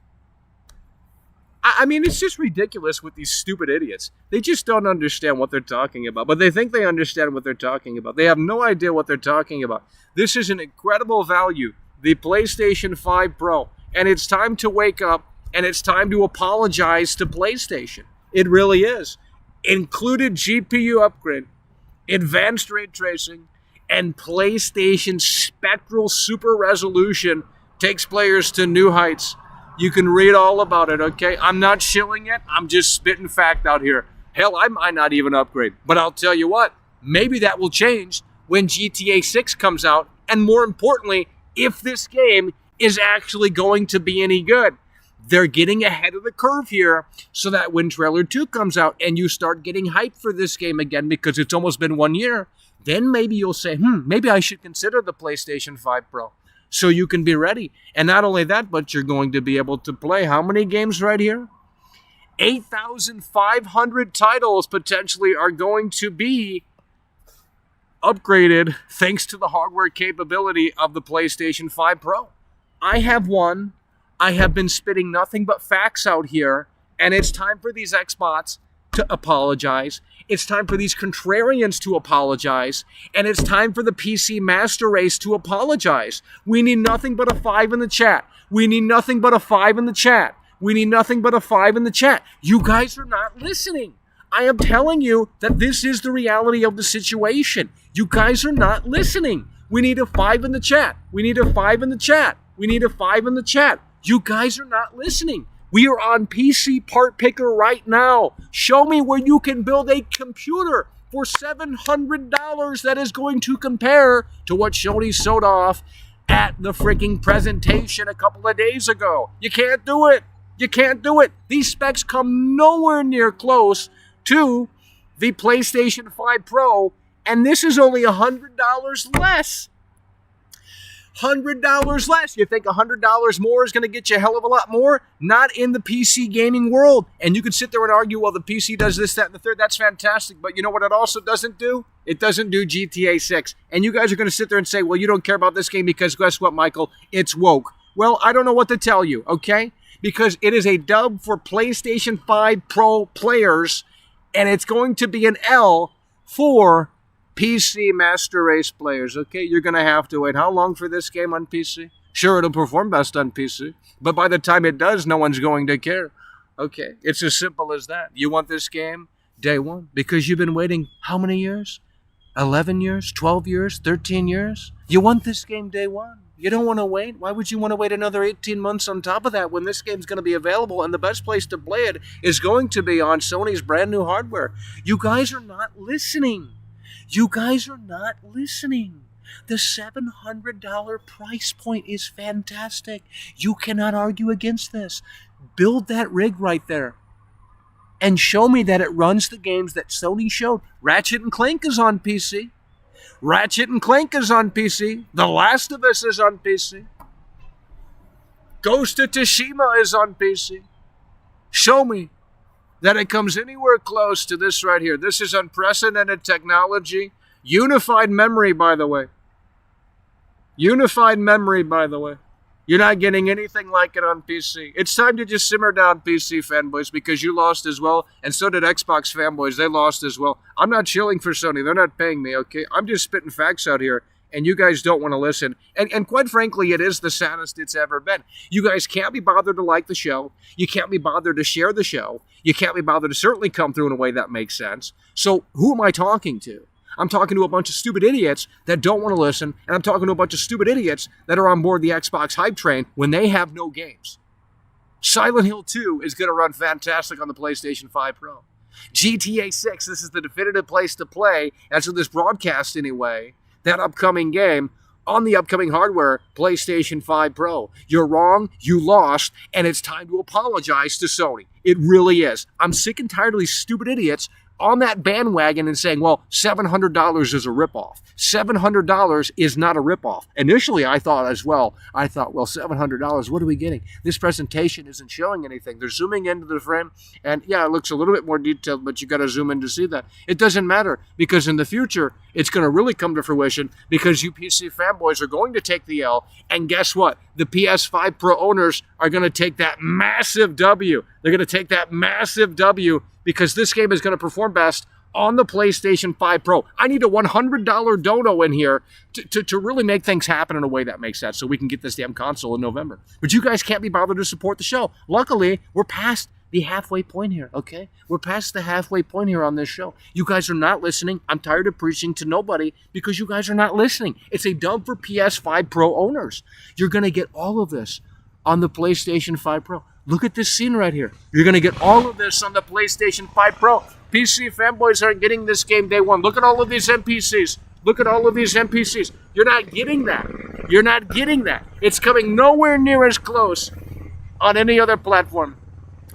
I mean, it's just ridiculous with these stupid idiots. They just don't understand what they're talking about, but they think they understand what they're talking about. They have no idea what they're talking about. This is an incredible value, the PlayStation 5 Pro, and it's time to wake up, and it's time to apologize to PlayStation. It really is. Included GPU upgrade, advanced ray tracing, and PlayStation Spectral Super Resolution takes players to new heights. You can read all about it, okay? I'm not shilling it. I'm just spitting fact out here. Hell, I might not even upgrade. But I'll tell you what, maybe that will change when GTA 6 comes out. And more importantly, if this game is actually going to be any good. They're getting ahead of the curve here so that when Trailer 2 comes out and you start getting hyped for this game again because it's almost been 1 year, then maybe you'll say, maybe I should consider the PlayStation 5 Pro. So you can be ready. And not only that, but you're going to be able to play how many games right here? 8,500 titles potentially are going to be upgraded thanks to the hardware capability of the PlayStation 5 Pro. I have one. I have been spitting nothing but facts out here, and it's time for these Xbots to apologize. It's time for these contrarians to apologize, and it's time for the PC Master Race to apologize. We need nothing but a 5 in the chat. We need nothing but a 5 in the chat. We need nothing but a 5 in the chat. You guys are not listening. I am telling you that this is the reality of the situation. You guys are not listening. We need a 5 in the chat. We need a 5 in the chat. We need a 5 in the chat. You guys are not listening. We are on PC Part Picker right now. Show me where you can build a computer for $700 that is going to compare to what Shoney showed off at the freaking presentation a couple of days ago. You can't do it. You can't do it. These specs come nowhere near close to the PlayStation 5 Pro, and this is only $100 less. $100 less. You think $100 more is going to get you a hell of a lot more? Not in the PC gaming world. And you can sit there and argue, well, the PC does this, that, and the third. That's fantastic. But you know what it also doesn't do? It doesn't do GTA 6. And you guys are going to sit there and say, well, you don't care about this game because guess what, Michael? It's woke. Well, I don't know what to tell you, okay? Because it is a dub for PlayStation 5 Pro players, and it's going to be an L for PC Master Race players, okay? You're going to have to wait. How long for this game on PC? Sure, it'll perform best on PC, but by the time it does, no one's going to care. Okay, it's as simple as that. You want this game day one because you've been waiting how many years? 11 years, 12 years, 13 years? You want this game day one. You don't want to wait? Why would you want to wait another 18 months on top of that when this game's going to be available and the best place to play it is going to be on Sony's brand new hardware? You guys are not listening. You guys are not listening. The $700 price point is fantastic. You cannot argue against this. Build that rig right there and show me that it runs the games that Sony showed. Ratchet and Clank is on PC. Ratchet and Clank is on PC. The Last of Us is on PC. Ghost of Tsushima is on PC. Show me that it comes anywhere close to this right here. This is unprecedented technology. Unified memory, by the way. Unified memory, by the way. You're not getting anything like it on PC. It's time to just simmer down, PC fanboys, because you lost as well, and so did Xbox fanboys. They lost as well. I'm not chilling for Sony. They're not paying me, okay? I'm just spitting facts out here, and you guys don't want to listen. And quite frankly, it is the saddest it's ever been. You guys can't be bothered to like the show. You can't be bothered to share the show. You can't be bothered to certainly come through in a way that makes sense. So who am I talking to? I'm talking to a bunch of stupid idiots that don't want to listen, and I'm talking to a bunch of stupid idiots that are on board the Xbox hype train when they have no games. Silent Hill 2 is going to run fantastic on the PlayStation 5 Pro. GTA 6, this is the definitive place to play, as of this broadcast anyway, that upcoming game on the upcoming hardware, PlayStation 5 Pro. You're wrong, you lost, and it's time to apologize to Sony. It really is. I'm sick and tired of these stupid idiots on that bandwagon and saying, well, $700 is a ripoff. $700 is not a ripoff. Initially, I thought, well, $700, what are we getting? This presentation isn't showing anything. They're zooming into the frame, and yeah, it looks a little bit more detailed, but you got to zoom in to see that. It doesn't matter, because in the future, it's going to really come to fruition, because you PC fanboys are going to take the L, and guess what? The PS5 Pro owners are going to take that massive W. They're going to take that massive W, because this game is going to perform best on the PlayStation 5 Pro. I need a $100 dono in here to really make things happen in a way that makes sense so we can get this damn console in November. But you guys can't be bothered to support the show. Luckily, we're past the halfway point here, okay? We're past the halfway point here on this show. You guys are not listening. I'm tired of preaching to nobody because you guys are not listening. It's a dub for PS5 Pro owners. You're going to get all of this on the PlayStation 5 Pro. Look at this scene right here. You're going to get all of this on the PlayStation 5 Pro. PC fanboys aren't getting this game day one. Look at all of these NPCs. Look at all of these NPCs. You're not getting that. You're not getting that. It's coming nowhere near as close on any other platform.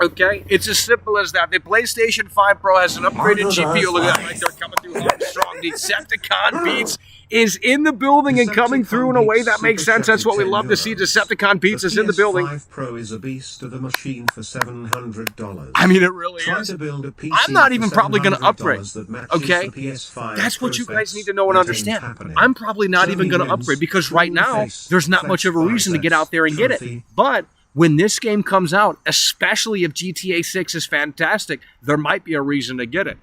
Okay? It's as simple as that. The PlayStation 5 Pro has an upgraded GPU. Look at that, like they're coming through hot and strong. Decepticon Beats is in the building and coming through in a way that makes sense. That's what we love to see. Decepticon Beats is in the building. The PS5 Pro is a beast of a machine for $700. I mean, it really Try is. to build a PC I'm not even probably going to upgrade. that matches Okay? the PS5 That's what you Pro guys specs. need to know and That ain't understand. happening. I'm probably not even Sony going to wins. upgrade because right now, Face, there's not much of a reason to get out there and get it. trophy. But when this game comes out, especially if GTA 6 is fantastic, there might be a reason to get it.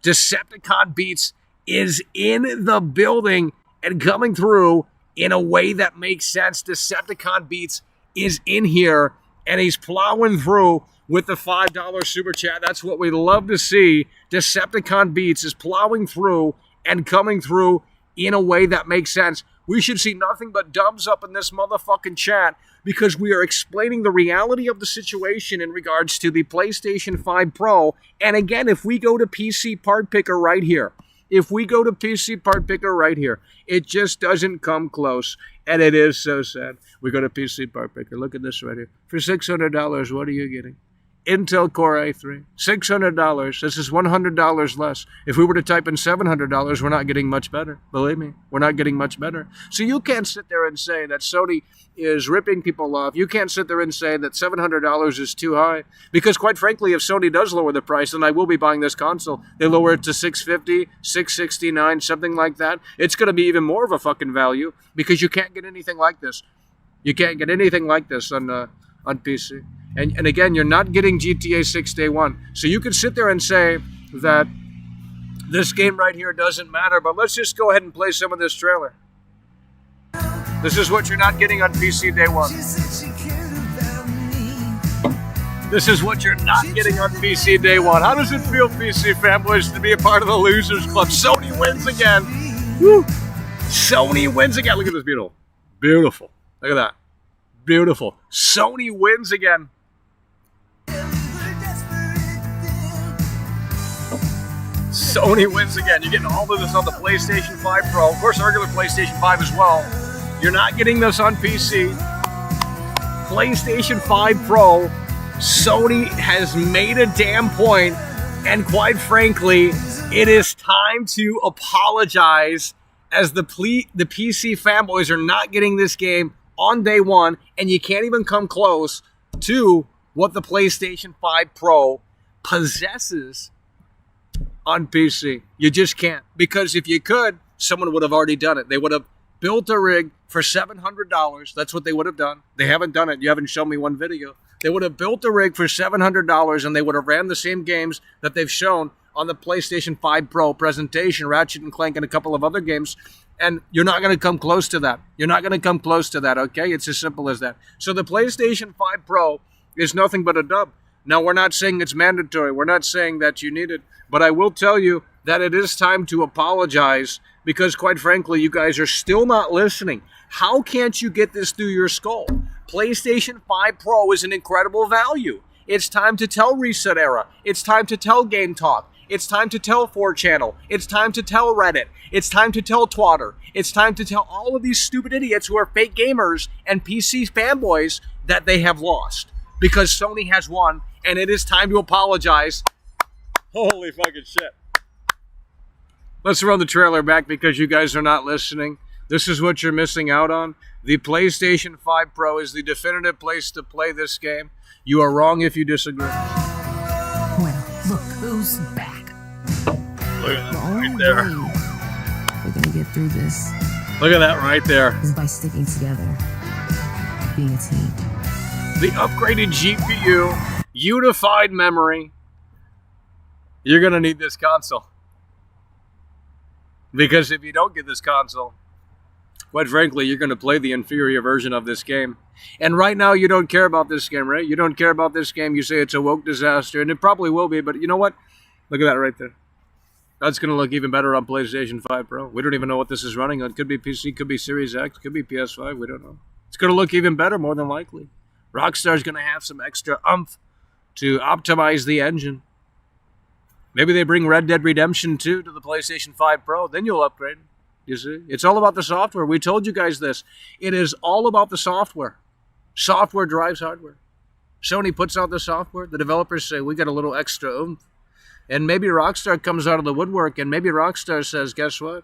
Decepticon Beats is in the building and coming through in a way that makes sense. Decepticon Beats is in here, and he's plowing through with the $5 super chat. That's what we love to see. Decepticon Beats is plowing through and coming through in a way that makes sense. We should see nothing but thumbs up in this motherfucking chat because we are explaining the reality of the situation in regards to the PlayStation 5 Pro. And again, if we go to PC Part Picker right here, it just doesn't come close. And it is so sad. We go to PC Part Picker. Look at this right here. For $600, what are you getting? Intel Core i3. $600. This is $100 less. If we were to type in $700, we're not getting much better. Believe me, we're not getting much better. So you can't sit there and say that Sony is ripping people off. You can't sit there and say that $700 is too high. Because quite frankly, if Sony does lower the price, then I will be buying this console. They lower it to $650, $669, something like that. It's going to be even more of a fucking value because you can't get anything like this. You can't get anything like this on PC. And again, you're not getting GTA 6 day one. So you could sit there and say that this game right here doesn't matter, but let's just go ahead and play some of this trailer. This is what you're not getting on PC day one. This is what you're not getting on PC day one. How does it feel, PC fanboys, to be a part of the Losers Club? Sony wins again. Woo. Sony wins again. Look at this beautiful. Beautiful. Look at that. Beautiful. Sony wins again. Sony wins again. You're getting all of this on the PlayStation 5 Pro. Of course, regular PlayStation 5 as well. You're not getting this on PC. PlayStation 5 Pro, Sony has made a damn point, and quite frankly, it is time to apologize, as the PC fanboys are not getting this game on day one, and you can't even come close to what the PlayStation 5 Pro possesses on PC. You just can't. Because if you could, someone would have already done it. They would have built a rig for $700. That's what they would have done. They haven't done it. You haven't shown me one video. They would have built a rig for $700, and they would have ran the same games that they've shown on the PlayStation 5 Pro presentation, Ratchet and Clank and a couple of other games. And you're not going to come close to that. You're not going to come close to that, okay? It's as simple as that. So the PlayStation 5 Pro is nothing but a dub. Now, we're not saying it's mandatory. We're not saying that you need it. But I will tell you that it is time to apologize, because, quite frankly, you guys are still not listening. How can't you get this through your skull? PlayStation 5 Pro is an incredible value. It's time to tell Reset Era. It's time to tell Game Talk. It's time to tell 4Channel. It's time to tell Reddit. It's time to tell Twitter. It's time to tell all of these stupid idiots who are fake gamers and PC fanboys that they have lost, because Sony has won, and it is time to apologize. Holy fucking shit. Let's run the trailer back, because you guys are not listening. This is what you're missing out on. The PlayStation 5 Pro is the definitive place to play this game. You are wrong if you disagree. Well, look who's back. Look at The that only right there. way we're gonna get through this Look at that right there. is by sticking together, being a team. The upgraded GPU, unified memory. You're going to need this console. Because if you don't get this console, quite frankly, you're going to play the inferior version of this game. And right now, you don't care about this game, right? You don't care about this game. You say it's a woke disaster, and it probably will be, but you know what? Look at that right there. That's going to look even better on PlayStation 5 Pro. We don't even know what this is running on. It could be PC, could be Series X, could be PS5. We don't know. It's going to look even better, more than likely. Rockstar's going to have some extra oomph to optimize the engine. Maybe they bring Red Dead Redemption 2 to the PlayStation 5 Pro. Then you'll upgrade. You see? It's all about the software. We told you guys this. It is all about the software. Software drives hardware. Sony puts out the software. The developers say, we got a little extra oomph. And maybe Rockstar comes out of the woodwork, and maybe Rockstar says, guess what?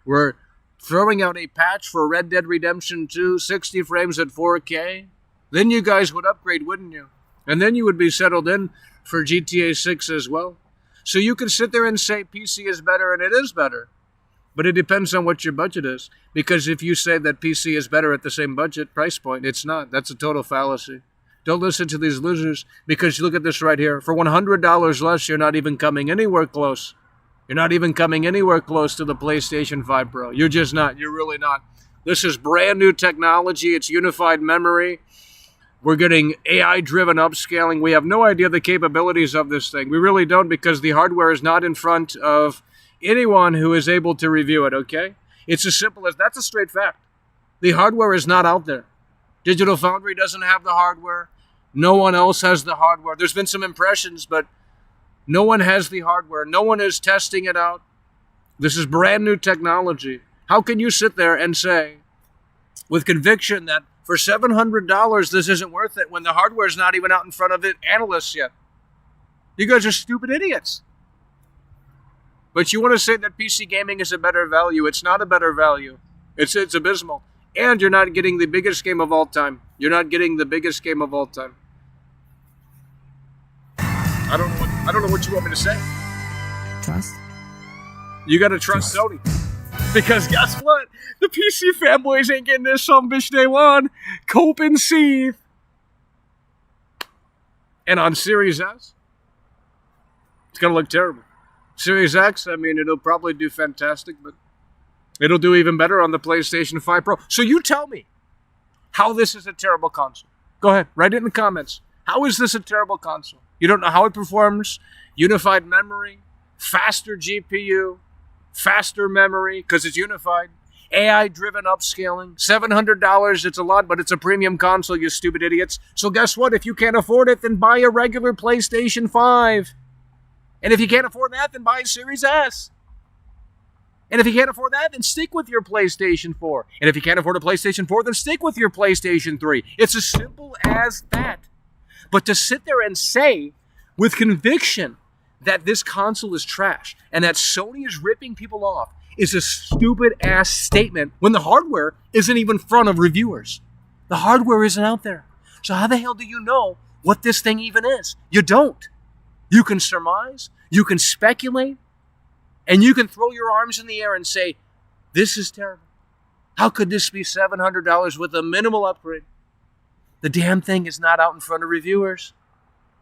We're throwing out a patch for Red Dead Redemption 2, 60 frames at 4K. Then you guys would upgrade, wouldn't you? And then you would be settled in for GTA 6 as well. So you can sit there and say PC is better, and it is better. But it depends on what your budget is. Because if you say that PC is better at the same budget price point, it's not. That's a total fallacy. Don't listen to these losers, because you look at this right here. For $100 less, you're not even coming anywhere close. You're not even coming anywhere close to the PlayStation 5 Pro. You're just not. You're really not. This is brand new technology. It's unified memory. We're getting AI-driven upscaling. We have no idea the capabilities of this thing. We really don't, because the hardware is not in front of anyone who is able to review it, okay? It's as simple as that's a straight fact. The hardware is not out there. Digital Foundry doesn't have the hardware. No one else has the hardware. There's been some impressions, but no one has the hardware. No one is testing it out. This is brand new technology. How can you sit there and say, with conviction, that for $700, this isn't worth it, when the hardware is not even out in front of it, analysts yet? You guys are stupid idiots. But you want to say that PC gaming is a better value. It's not a better value. It's abysmal. And you're not getting the biggest game of all time. You're not getting the biggest game of all time. I don't know what you want me to say. Trust? You got to trust Sony. Because guess what? The PC fanboys ain't getting this some bitch day one. Cope and seethe. And on Series S, it's going to look terrible. Series X, I mean, it'll probably do fantastic, but it'll do even better on the PlayStation 5 Pro. So you tell me how this is a terrible console. Go ahead, write it in the comments. How is this a terrible console? You don't know how it performs, unified memory, faster GPU, faster memory because it's unified, AI-driven upscaling, $700. It's a lot, but it's a premium console, you stupid idiots. So guess what? If you can't afford it, then buy a regular PlayStation 5. And if you can't afford that, then buy a Series S. And if you can't afford that, then stick with your PlayStation 4. And if you can't afford a PlayStation 4, then stick with your PlayStation 3. It's as simple as that. But to sit there and say with conviction that this console is trash and that Sony is ripping people off is a stupid-ass statement when the hardware isn't even in front of reviewers. The hardware isn't out there. So how the hell do you know what this thing even is? You don't. You can surmise, you can speculate, and you can throw your arms in the air and say, this is terrible. How could this be $700 with a minimal upgrade? The damn thing is not out in front of reviewers.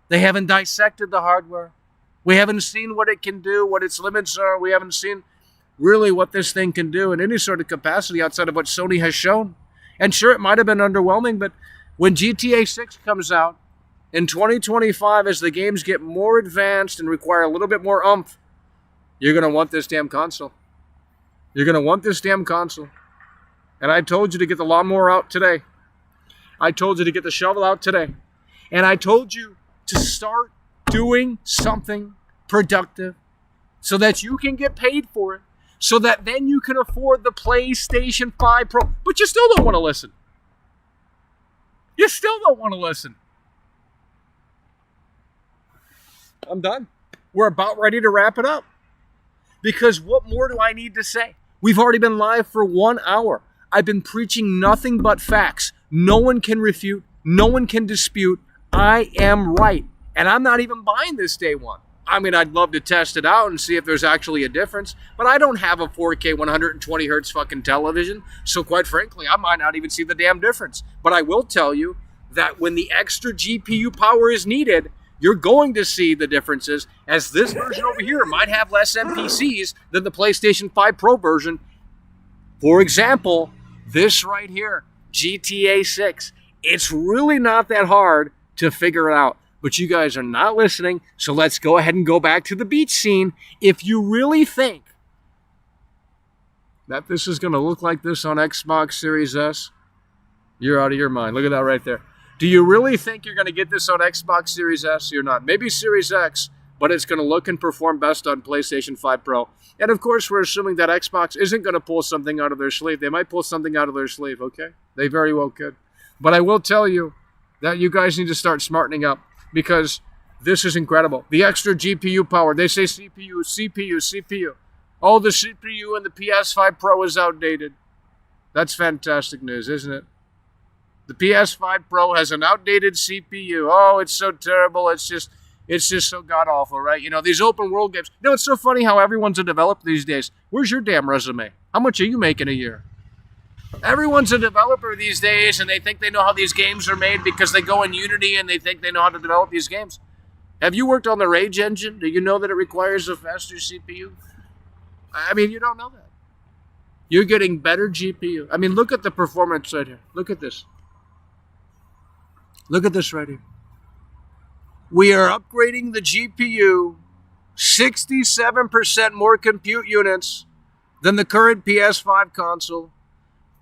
They haven't dissected the hardware. We haven't seen what it can do, what its limits are. We haven't seen really what this thing can do in any sort of capacity outside of what Sony has shown. And sure, it might have been underwhelming, but when GTA 6 comes out in 2025, as the games get more advanced and require a little bit more oomph, you're going to want this damn console. You're going to want this damn console. And I told you to get the lawnmower out today. I told you to get the shovel out today. And I told you to start doing something productive so that you can get paid for it, so that then you can afford the PlayStation 5 Pro. But you still don't want to listen. You still don't want to listen. I'm done. We're about ready to wrap it up. Because what more do I need to say? We've already been live for 1 hour. I've been preaching nothing but facts. No one can refute. No one can dispute. I am right. And I'm not even buying this day one. I mean, I'd love to test it out and see if there's actually a difference. But I don't have a 4K 120 hertz fucking television. So quite frankly, I might not even see the damn difference. But I will tell you that when the extra GPU power is needed, you're going to see the differences, as this version over here might have less NPCs than the PlayStation 5 Pro version. For example, this right here, GTA 6. It's really not that hard to figure it out. But you guys are not listening, so let's go ahead and go back to the beach scene. If you really think that this is going to look like this on Xbox Series S, you're out of your mind. Look at that right there. Do you really think you're going to get this on Xbox Series S? You're not. Maybe Series X, but it's going to look and perform best on PlayStation 5 Pro. And of course, we're assuming that Xbox isn't going to pull something out of their sleeve. They might pull something out of their sleeve, okay? They very well could. But I will tell you that you guys need to start smartening up, because this is incredible. The extra GPU power. They say CPU, CPU, CPU. Oh, the CPU in the PS5 Pro is outdated. That's fantastic news, isn't it? The PS5 Pro has an outdated CPU. Oh, it's so terrible. It's just so god-awful, right? You know, these open world games. You know, it's so funny how everyone's a developer these days. Where's your damn resume? How much are you making a year? Everyone's a developer these days, and they think they know how these games are made because they go in Unity and they think they know how to develop these games. Have you worked on the Rage engine? Do you know that it requires a faster CPU? I mean, you don't know that. You're getting better GPU. I mean, look at the performance right here. Look at this. Look at this right here. We are upgrading the GPU 67% more compute units than the current PS5 console,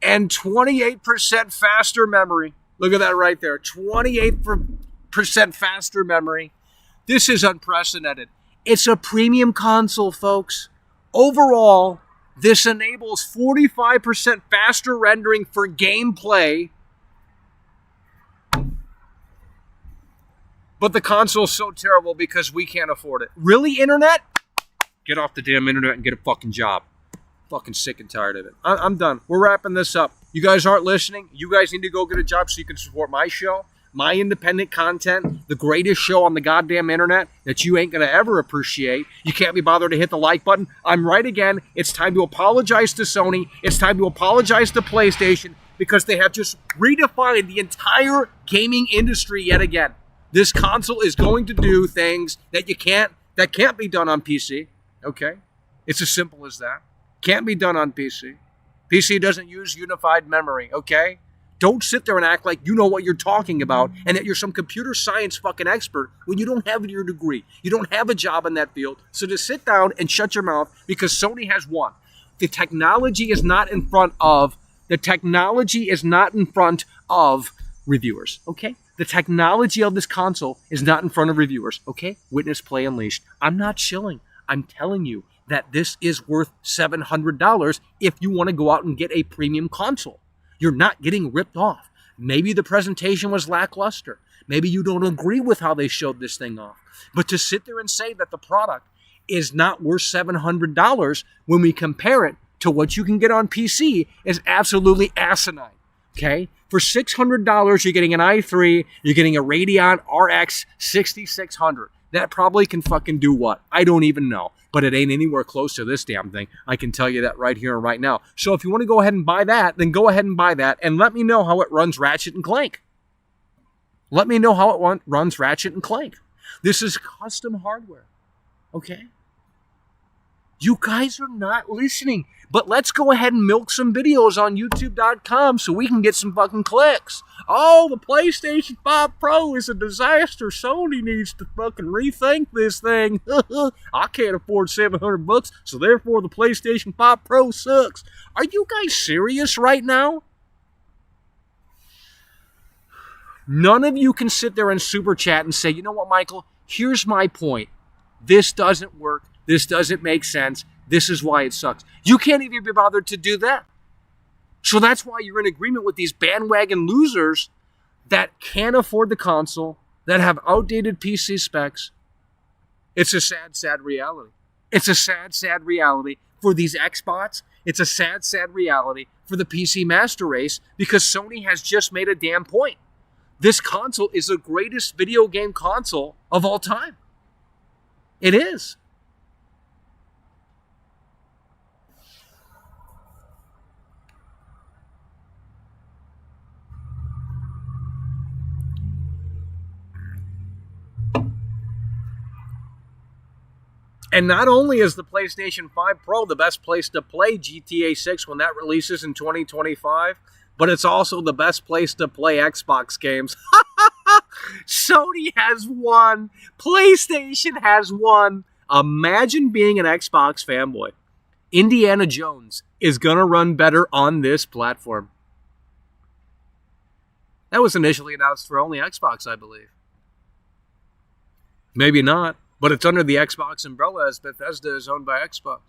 and 28% faster memory. Look at that right there. 28% faster memory. This is unprecedented. It's a premium console, folks. Overall, this enables 45% faster rendering for gameplay. But the console's so terrible because we can't afford it. Really, internet? Get off the damn internet and get a fucking job. Fucking sick and tired of it. I'm done. We're wrapping this up. You guys aren't listening. You guys need to go get a job so you can support my show, my independent content, the greatest show on the goddamn internet that you ain't going to ever appreciate. You can't be bothered to hit the like button. I'm right again. It's time to apologize to Sony. It's time to apologize to PlayStation, because they have just redefined the entire gaming industry yet again. This console is going to do things that can't be done on PC. Okay? It's as simple as that. Can't be done on PC. PC doesn't use unified memory, okay? Don't sit there and act like you know what you're talking about and that you're some computer science fucking expert when you don't have your degree. You don't have a job in that field. So just sit down and shut your mouth because Sony has won. The technology is not in front of reviewers, okay? The technology of this console is not in front of reviewers, okay? Witness Play Unleashed. I'm not shilling. I'm telling you that this is worth $700 if you want to go out and get a premium console. You're not getting ripped off. Maybe the presentation was lackluster. Maybe you don't agree with how they showed this thing off. But to sit there and say that the product is not worth $700 when we compare it to what you can get on PC is absolutely asinine. Okay? For $600, you're getting an i3, you're getting a Radeon RX 6600. That probably can fucking do what? I don't even know. But it ain't anywhere close to this damn thing. I can tell you that right here and right now. So if you want to go ahead and buy that, then go ahead and buy that and let me know how it runs Ratchet and Clank. Let me know how it runs Ratchet and Clank. This is custom hardware. Okay? You guys are not listening. But let's go ahead and milk some videos on YouTube.com so we can get some fucking clicks. Oh, the PlayStation 5 Pro is a disaster. Sony needs to fucking rethink this thing. I can't afford $700, so therefore the PlayStation 5 Pro sucks. Are you guys serious right now? None of you can sit there and super chat and say, you know what, Michael? Here's my point. This doesn't work. This doesn't make sense. This is why it sucks. You can't even be bothered to do that. So that's why you're in agreement with these bandwagon losers that can't afford the console, that have outdated PC specs. It's a sad, sad reality. It's a sad, sad reality for these Xbots. It's a sad, sad reality for the PC Master Race because Sony has just made a damn point. This console is the greatest video game console of all time. It is. And not only is the PlayStation 5 Pro the best place to play GTA 6 when that releases in 2025, but it's also the best place to play Xbox games. Sony has won. PlayStation has won. Imagine being an Xbox fanboy. Indiana Jones is going to run better on this platform. That was initially announced for only Xbox, I believe. Maybe not. But it's under the Xbox umbrella as Bethesda is owned by Xbox.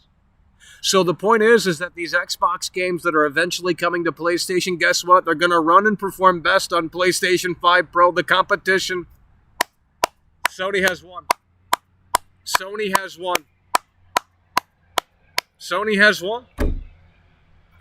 So the point is that these Xbox games that are eventually coming to PlayStation, guess what? They're going to run and perform best on PlayStation 5 Pro. The competition, Sony has won. Sony has won. Sony has won.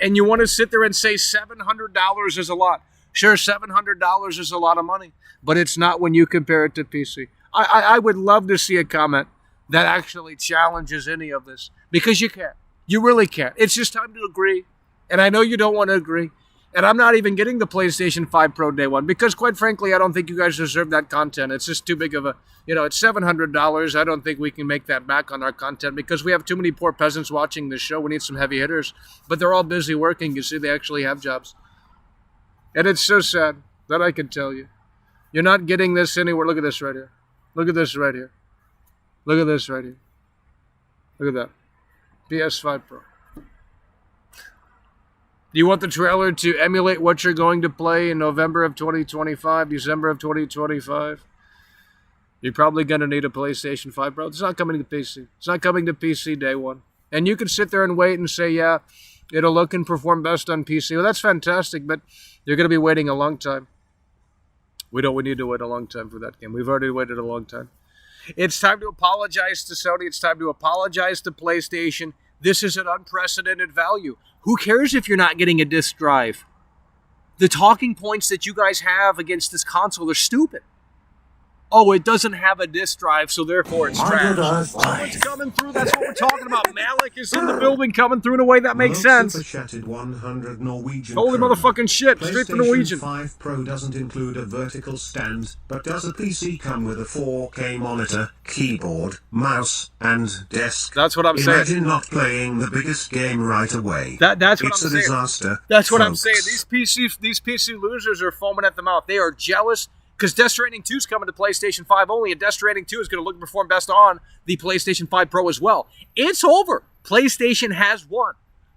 And you want to sit there and say $700 is a lot. Sure, $700 is a lot of money, but it's not when you compare it to PC. I would love to see a comment that actually challenges any of this because you can't. You really can't. It's just time to agree. And I know you don't want to agree. And I'm not even getting the PlayStation 5 Pro day one because, quite frankly, I don't think you guys deserve that content. It's just too big of a, it's $700. I don't think we can make that back on our content because we have too many poor peasants watching this show. We need some heavy hitters. But they're all busy working. You see, they actually have jobs. And it's so sad that I can tell you. You're not getting this anywhere. Look at this right here. Look at this right here. Look at this right here. Look at that. PS5 Pro. Do you want the trailer to emulate what you're going to play in November of 2025, December of 2025? You're probably going to need a PlayStation 5 Pro. It's not coming to PC. It's not coming to PC day one. And you can sit there and wait and say, yeah, it'll look and perform best on PC. Well, that's fantastic, but you're going to be waiting a long time. We need to wait a long time for that game. We've already waited a long time. It's time to apologize to Sony. It's time to apologize to PlayStation. This is an unprecedented value. Who cares if you're not getting a disc drive? The talking points that you guys have against this console are stupid. Oh, it doesn't have a disk drive, so therefore it's trash. Someone's coming through. That's what we're talking about. Malik is in the building, coming through in a way that makes sense. Super chatted 100 Norwegian Holy krone. motherfucking shit! Straight from Norwegian. PlayStation 5 Pro doesn't include a vertical stand, but does a PC come with a 4K monitor, keyboard, mouse, and desk? That's what I'm saying. Imagine not playing the biggest game right away. That's what It's I'm a saying. disaster. That's what I'm folks. saying. These PC losers are foaming at the mouth. They are jealous because Death Stranding 2 is coming to PlayStation 5 only, and Death Stranding 2 is going to look and perform best on the PlayStation 5 Pro as well. It's over. PlayStation has won.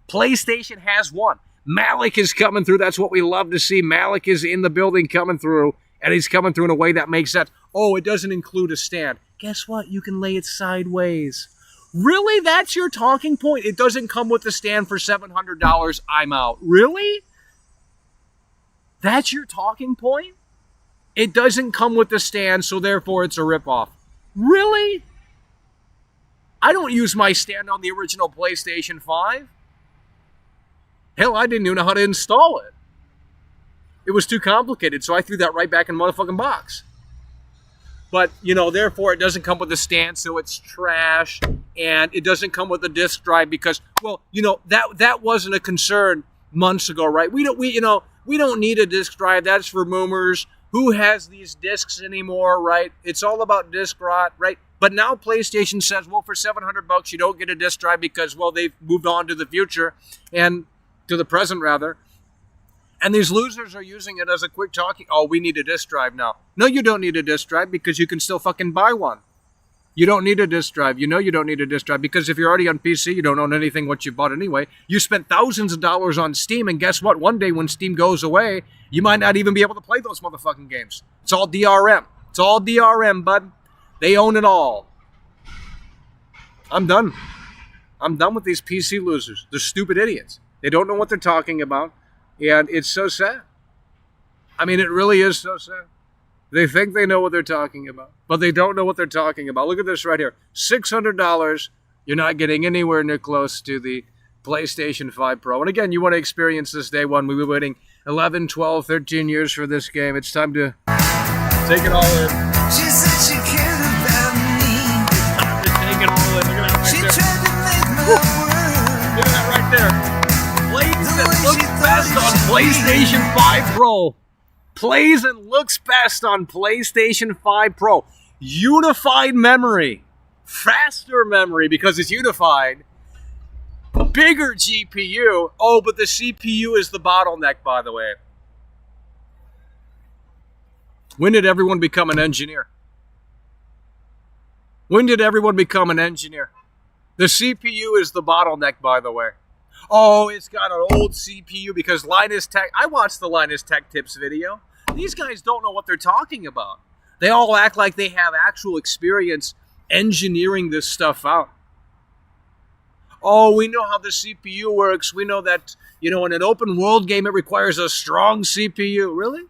PlayStation has won. Malik is coming through. That's what we love to see. Malik is in the building coming through, and he's coming through in a way that makes sense. Oh, it doesn't include a stand. Guess what? You can lay it sideways. Really? That's your talking point? It doesn't come with a stand for $700. I'm out. Really? That's your talking point? It doesn't come with a stand, so therefore it's a ripoff. Really? I don't use my stand on the original PlayStation 5. Hell, I didn't even know how to install it. It was too complicated, so I threw that right back in the motherfucking box. But, therefore it doesn't come with a stand, so it's trash. And it doesn't come with a disk drive because, that wasn't a concern months ago, right? We don't need a disk drive. That's for boomers. Who has these discs anymore, right? It's all about disk rot, right? But now PlayStation says, well, for $700 you don't get a disk drive because, they've moved on to the future and to the present rather. And these losers are using it as a quick talking. Oh, we need a disk drive now. No, you don't need a disk drive because you can still fucking buy one. You don't need a disk drive. You don't need a disk drive because if you're already on PC, you don't own anything what you bought anyway. You spent thousands of dollars on Steam, and guess what? One day when Steam goes away, you might not even be able to play those motherfucking games. It's all DRM. It's all DRM, bud. They own it all. I'm done. I'm done with these PC losers. They're stupid idiots. They don't know what they're talking about, and it's so sad. I mean, it really is so sad. They think they know what they're talking about, but they don't know what they're talking about. Look at this right here. $600. You're not getting anywhere near close to the PlayStation 5 Pro. And again, you want to experience this day one. We've been waiting 11, 12, 13 years for this game. It's time to take it all in. She said she cared about me. Time to take it all in. Look at that right She there. tried to make my world. Look at that right there. Plays and looks best on PlayStation 5 Pro. Plays and looks best on PlayStation 5 Pro. Unified memory. Faster memory because it's unified. Bigger GPU. Oh, but the CPU is the bottleneck, by the way. When did everyone become an engineer? When did everyone become an engineer? The CPU is the bottleneck, by the way. Oh, it's got an old CPU because Linus Tech... I watched the Linus Tech Tips video. These guys don't know what they're talking about. They all act like they have actual experience engineering this stuff out. Oh, we know how the CPU works. We know that, in an open world game, it requires a strong CPU. Really?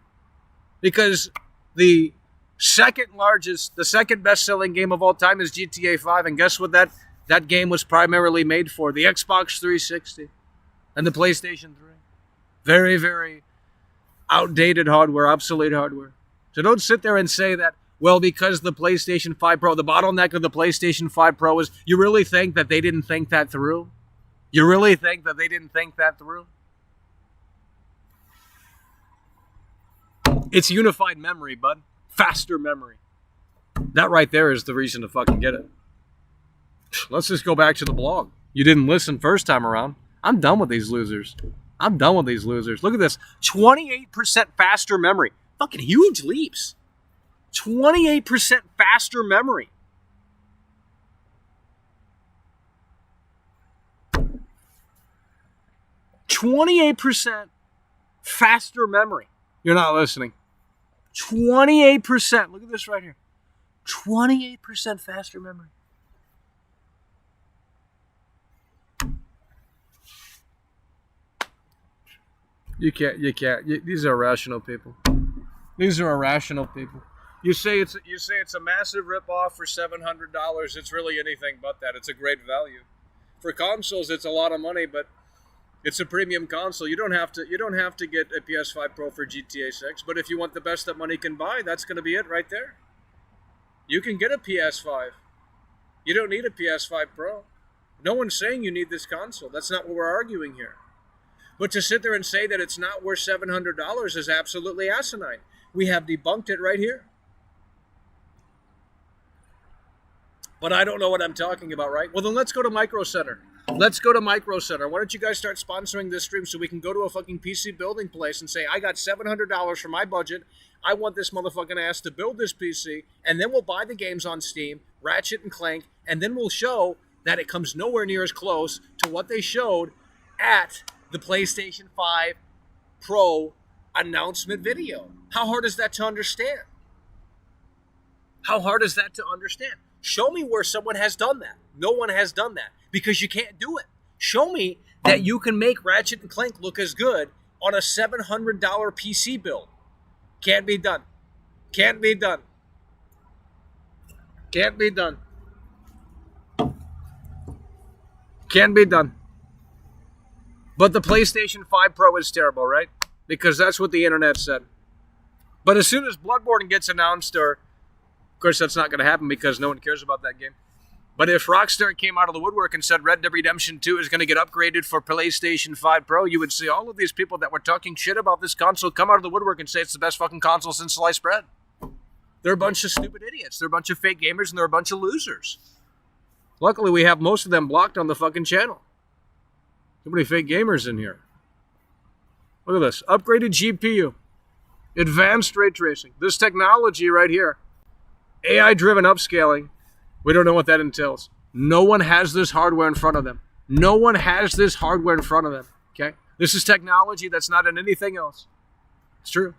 Because the second best-selling game of all time is GTA 5. And guess what that game was primarily made for? The Xbox 360 and the PlayStation 3. Very, very outdated hardware, obsolete hardware. So don't sit there and say that, because the PlayStation 5 Pro, the bottleneck of the PlayStation 5 Pro is, you really think that they didn't think that through? You really think that they didn't think that through? It's unified memory, bud. Faster memory. That right there is the reason to fucking get it. Let's just go back to the blog. You didn't listen first time around. I'm done with these losers. Look at this. 28% faster memory. Fucking huge leaps. 28% faster memory. Faster memory. You're not listening. 28%. Look at this right here. 28% faster memory. You can't. These are irrational people. You say it's a massive ripoff for $700. It's really anything but that. It's a great value. For consoles, it's a lot of money, but it's a premium console. You don't have to get a PS5 Pro for GTA 6. But if you want the best that money can buy, that's going to be it right there. You can get a PS5. You don't need a PS5 Pro. No one's saying you need this console. That's not what we're arguing here. But to sit there and say that it's not worth $700 is absolutely asinine. We have debunked it right here. But I don't know what I'm talking about, right? Well, then let's go to Micro Center. Let's go to Micro Center. Why don't you guys start sponsoring this stream so we can go to a fucking PC building place and say, I got $700 for my budget. I want this motherfucking ass to build this PC, and then we'll buy the games on Steam, Ratchet and Clank, and then we'll show that it comes nowhere near as close to what they showed at the PlayStation 5 Pro announcement video. How hard is that to understand? How hard is that to understand? Show me where someone has done that. No one has done that because you can't do it. Show me that you can make Ratchet and Clank look as good on a $700 PC build. Can't be done. Can't be done. Can't be done. Can be done. But the PlayStation 5 Pro is terrible, right? Because that's what the internet said. But as soon as Bloodborne gets announced, or of course that's not going to happen because no one cares about that game. But if Rockstar came out of the woodwork and said Red Dead Redemption 2 is going to get upgraded for PlayStation 5 Pro, you would see all of these people that were talking shit about this console come out of the woodwork and say it's the best fucking console since sliced bread. They're a bunch of stupid idiots. They're a bunch of fake gamers, and they're a bunch of losers. Luckily, we have most of them blocked on the fucking channel. Too many fake gamers in here. Look at this. Upgraded GPU. Advanced ray tracing. This technology right here. AI-driven upscaling. We don't know what that entails. No one has this hardware in front of them. No one has this hardware in front of them. Okay? This is technology that's not in anything else. It's true.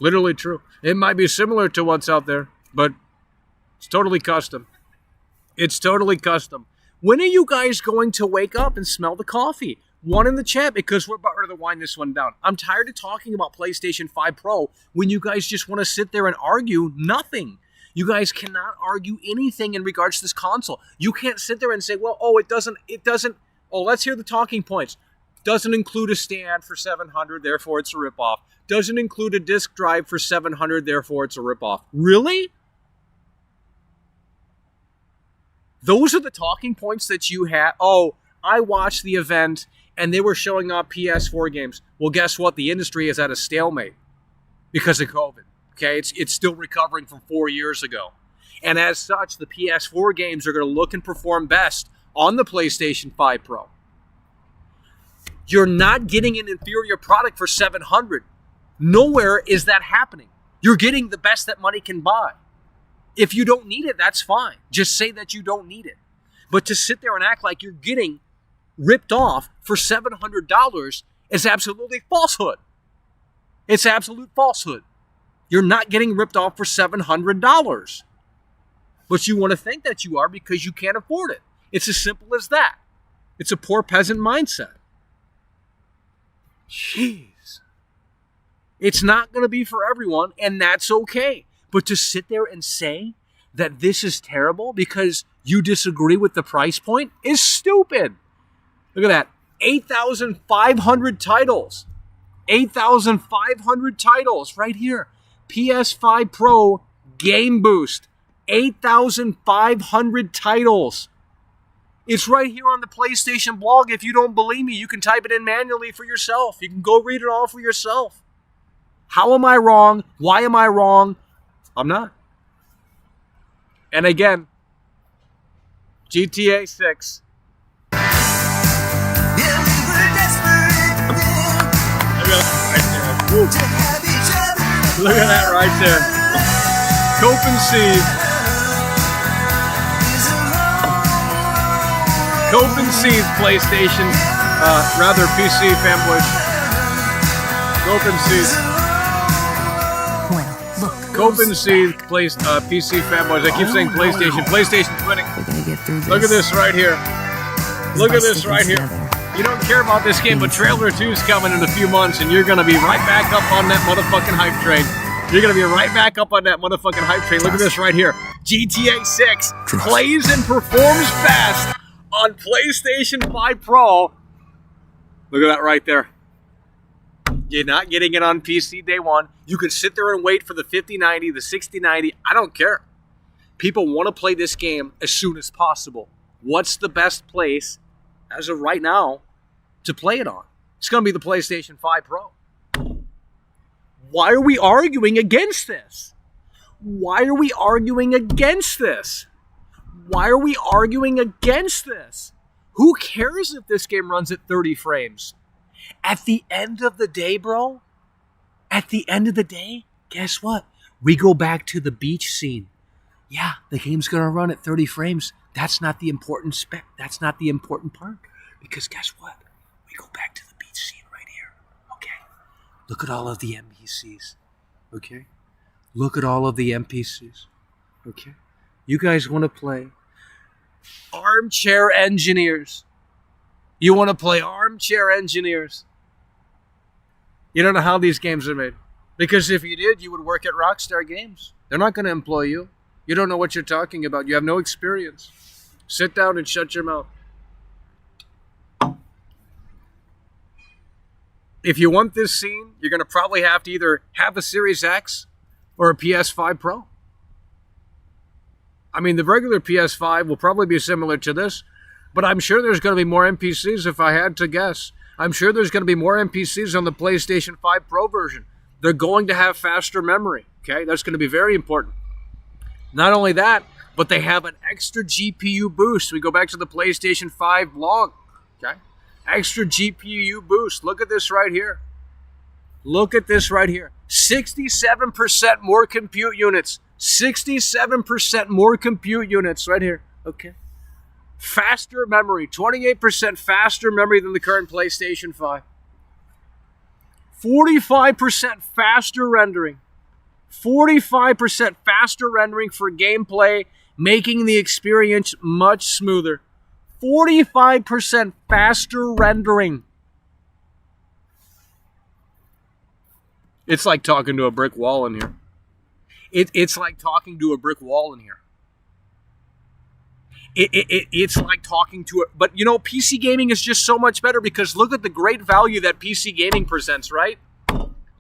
Literally true. It might be similar to what's out there, but it's totally custom. It's totally custom. When are you guys going to wake up and smell the coffee? One in the chat, because we're about ready to wind this one down. I'm tired of talking about PlayStation 5 Pro when you guys just want to sit there and argue nothing. You guys cannot argue anything in regards to this console. You can't sit there and say, well, it doesn't, let's hear the talking points. Doesn't include a stand for $700, therefore it's a ripoff. Doesn't include a disk drive for $700, therefore it's a ripoff. Really? Those are the talking points that you have. Oh, I watched the event and they were showing off PS4 games. Well, guess what? The industry is at a stalemate because of COVID. Okay, it's still recovering from 4 years ago. And as such, the PS4 games are going to look and perform best on the PlayStation 5 Pro. You're not getting an inferior product for $700. Nowhere is that happening. You're getting the best that money can buy. If you don't need it, that's fine. Just say that you don't need it. But to sit there and act like you're getting ripped off for $700 is absolutely falsehood. It's absolute falsehood. You're not getting ripped off for $700. But you want to think that you are because you can't afford it. It's as simple as that. It's a poor peasant mindset. Jeez. It's not going to be for everyone, and that's okay. But to sit there and say that this is terrible because you disagree with the price point is stupid. Look at that. 8,500 titles. 8,500 titles right here. PS5 Pro Game Boost. 8,500 titles. It's right here on the PlayStation blog. If you don't believe me, you can type it in manually for yourself. You can go read it all for yourself. How am I wrong? Why am I wrong? I'm not. And again, GTA 6. Yeah, we were desperate then to have each other. Look at that right there. Cope and Seed. Cope and Seed PlayStation. Rather PC fanboys. Cope and Seed. Well, look. Cope and Seed PC fanboys. I keep saying PlayStation. PlayStation's winning. We're gonna get through this. Look at this right here. Look at this right here. Together. You don't care about this game, but Trailer 2 is coming in a few months, and you're going to be right back up on that motherfucking hype train. You're going to be right back up on that motherfucking hype train. Look at this right here. GTA 6 plays and performs best on PlayStation 5 Pro. Look at that right there. You're not getting it on PC day one. You can sit there and wait for the 5090, the 6090. I don't care. People want to play this game as soon as possible. What's the best place, as of right now, to play it on? It's going to be the PlayStation 5 Pro. Why are we arguing against this? Why are we arguing against this? Why are we arguing against this? Who cares if this game runs at 30 frames? At the end of the day, bro, at the end of the day, guess what? We go back to the beach scene. Yeah, the game's going to run at 30 frames. That's not the important spec. That's not the important part. Because guess what? We go back to the beach scene right here. Okay? Look at all of the NPCs. Okay? Look at all of the NPCs. Okay? You guys want to play armchair engineers. You want to play armchair engineers. You don't know how these games are made. Because if you did, you would work at Rockstar Games. They're not going to employ you. You don't know what you're talking about. You have no experience. Sit down and shut your mouth. If you want this scene, you're going to probably have to either have a Series X or a PS5 Pro. I mean, the regular PS5 will probably be similar to this, but I'm sure there's going to be more NPCs if I had to guess. I'm sure there's going to be more NPCs on the PlayStation 5 Pro version. They're going to have faster memory, okay? That's going to be very important. Not only that, but they have an extra GPU boost. We go back to the PlayStation 5 blog, okay? Extra GPU boost. Look at this right here. Look at this right here. 67% more compute units. 67% more compute units right here, okay? Faster memory. 28% faster memory than the current PlayStation 5. 45% faster rendering. 45% faster rendering for gameplay, making the experience much smoother. 45% faster rendering. It's like talking to a brick wall in here. It's like talking to a brick wall in here. It's like talking to it. But, you know, PC gaming is just so much better because look at the great value that PC gaming presents, right?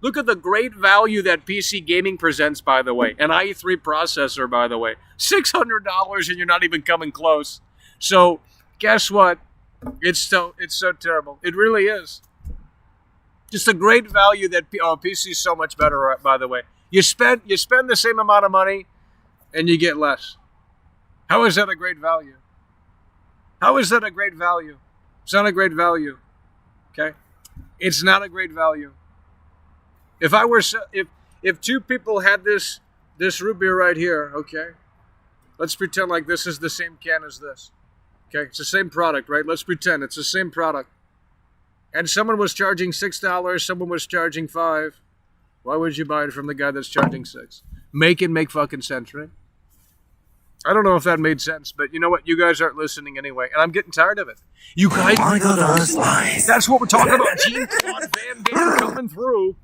Look at the great value that PC gaming presents, by the way. An i3 processor, by the way. $600 and you're not even coming close. So, guess what? It's so terrible. It really is. Just a great value that PC is so much better, by the way. You spend the same amount of money and you get less. How is that a great value? How is that a great value? It's not a great value. Okay? It's not a great value. If two people had this root beer right here, okay? Let's pretend like this is the same can as this. Okay? It's the same product, right? Let's pretend it's the same product. And someone was charging $6, someone was charging $5. Why would you buy it from the guy that's charging $6? Make it make fucking sense, right? I don't know if that made sense, but you know what? You guys aren't listening anyway, and I'm getting tired of it. You guys, that's what we're talking about. Jean-Claude Van Damme coming through.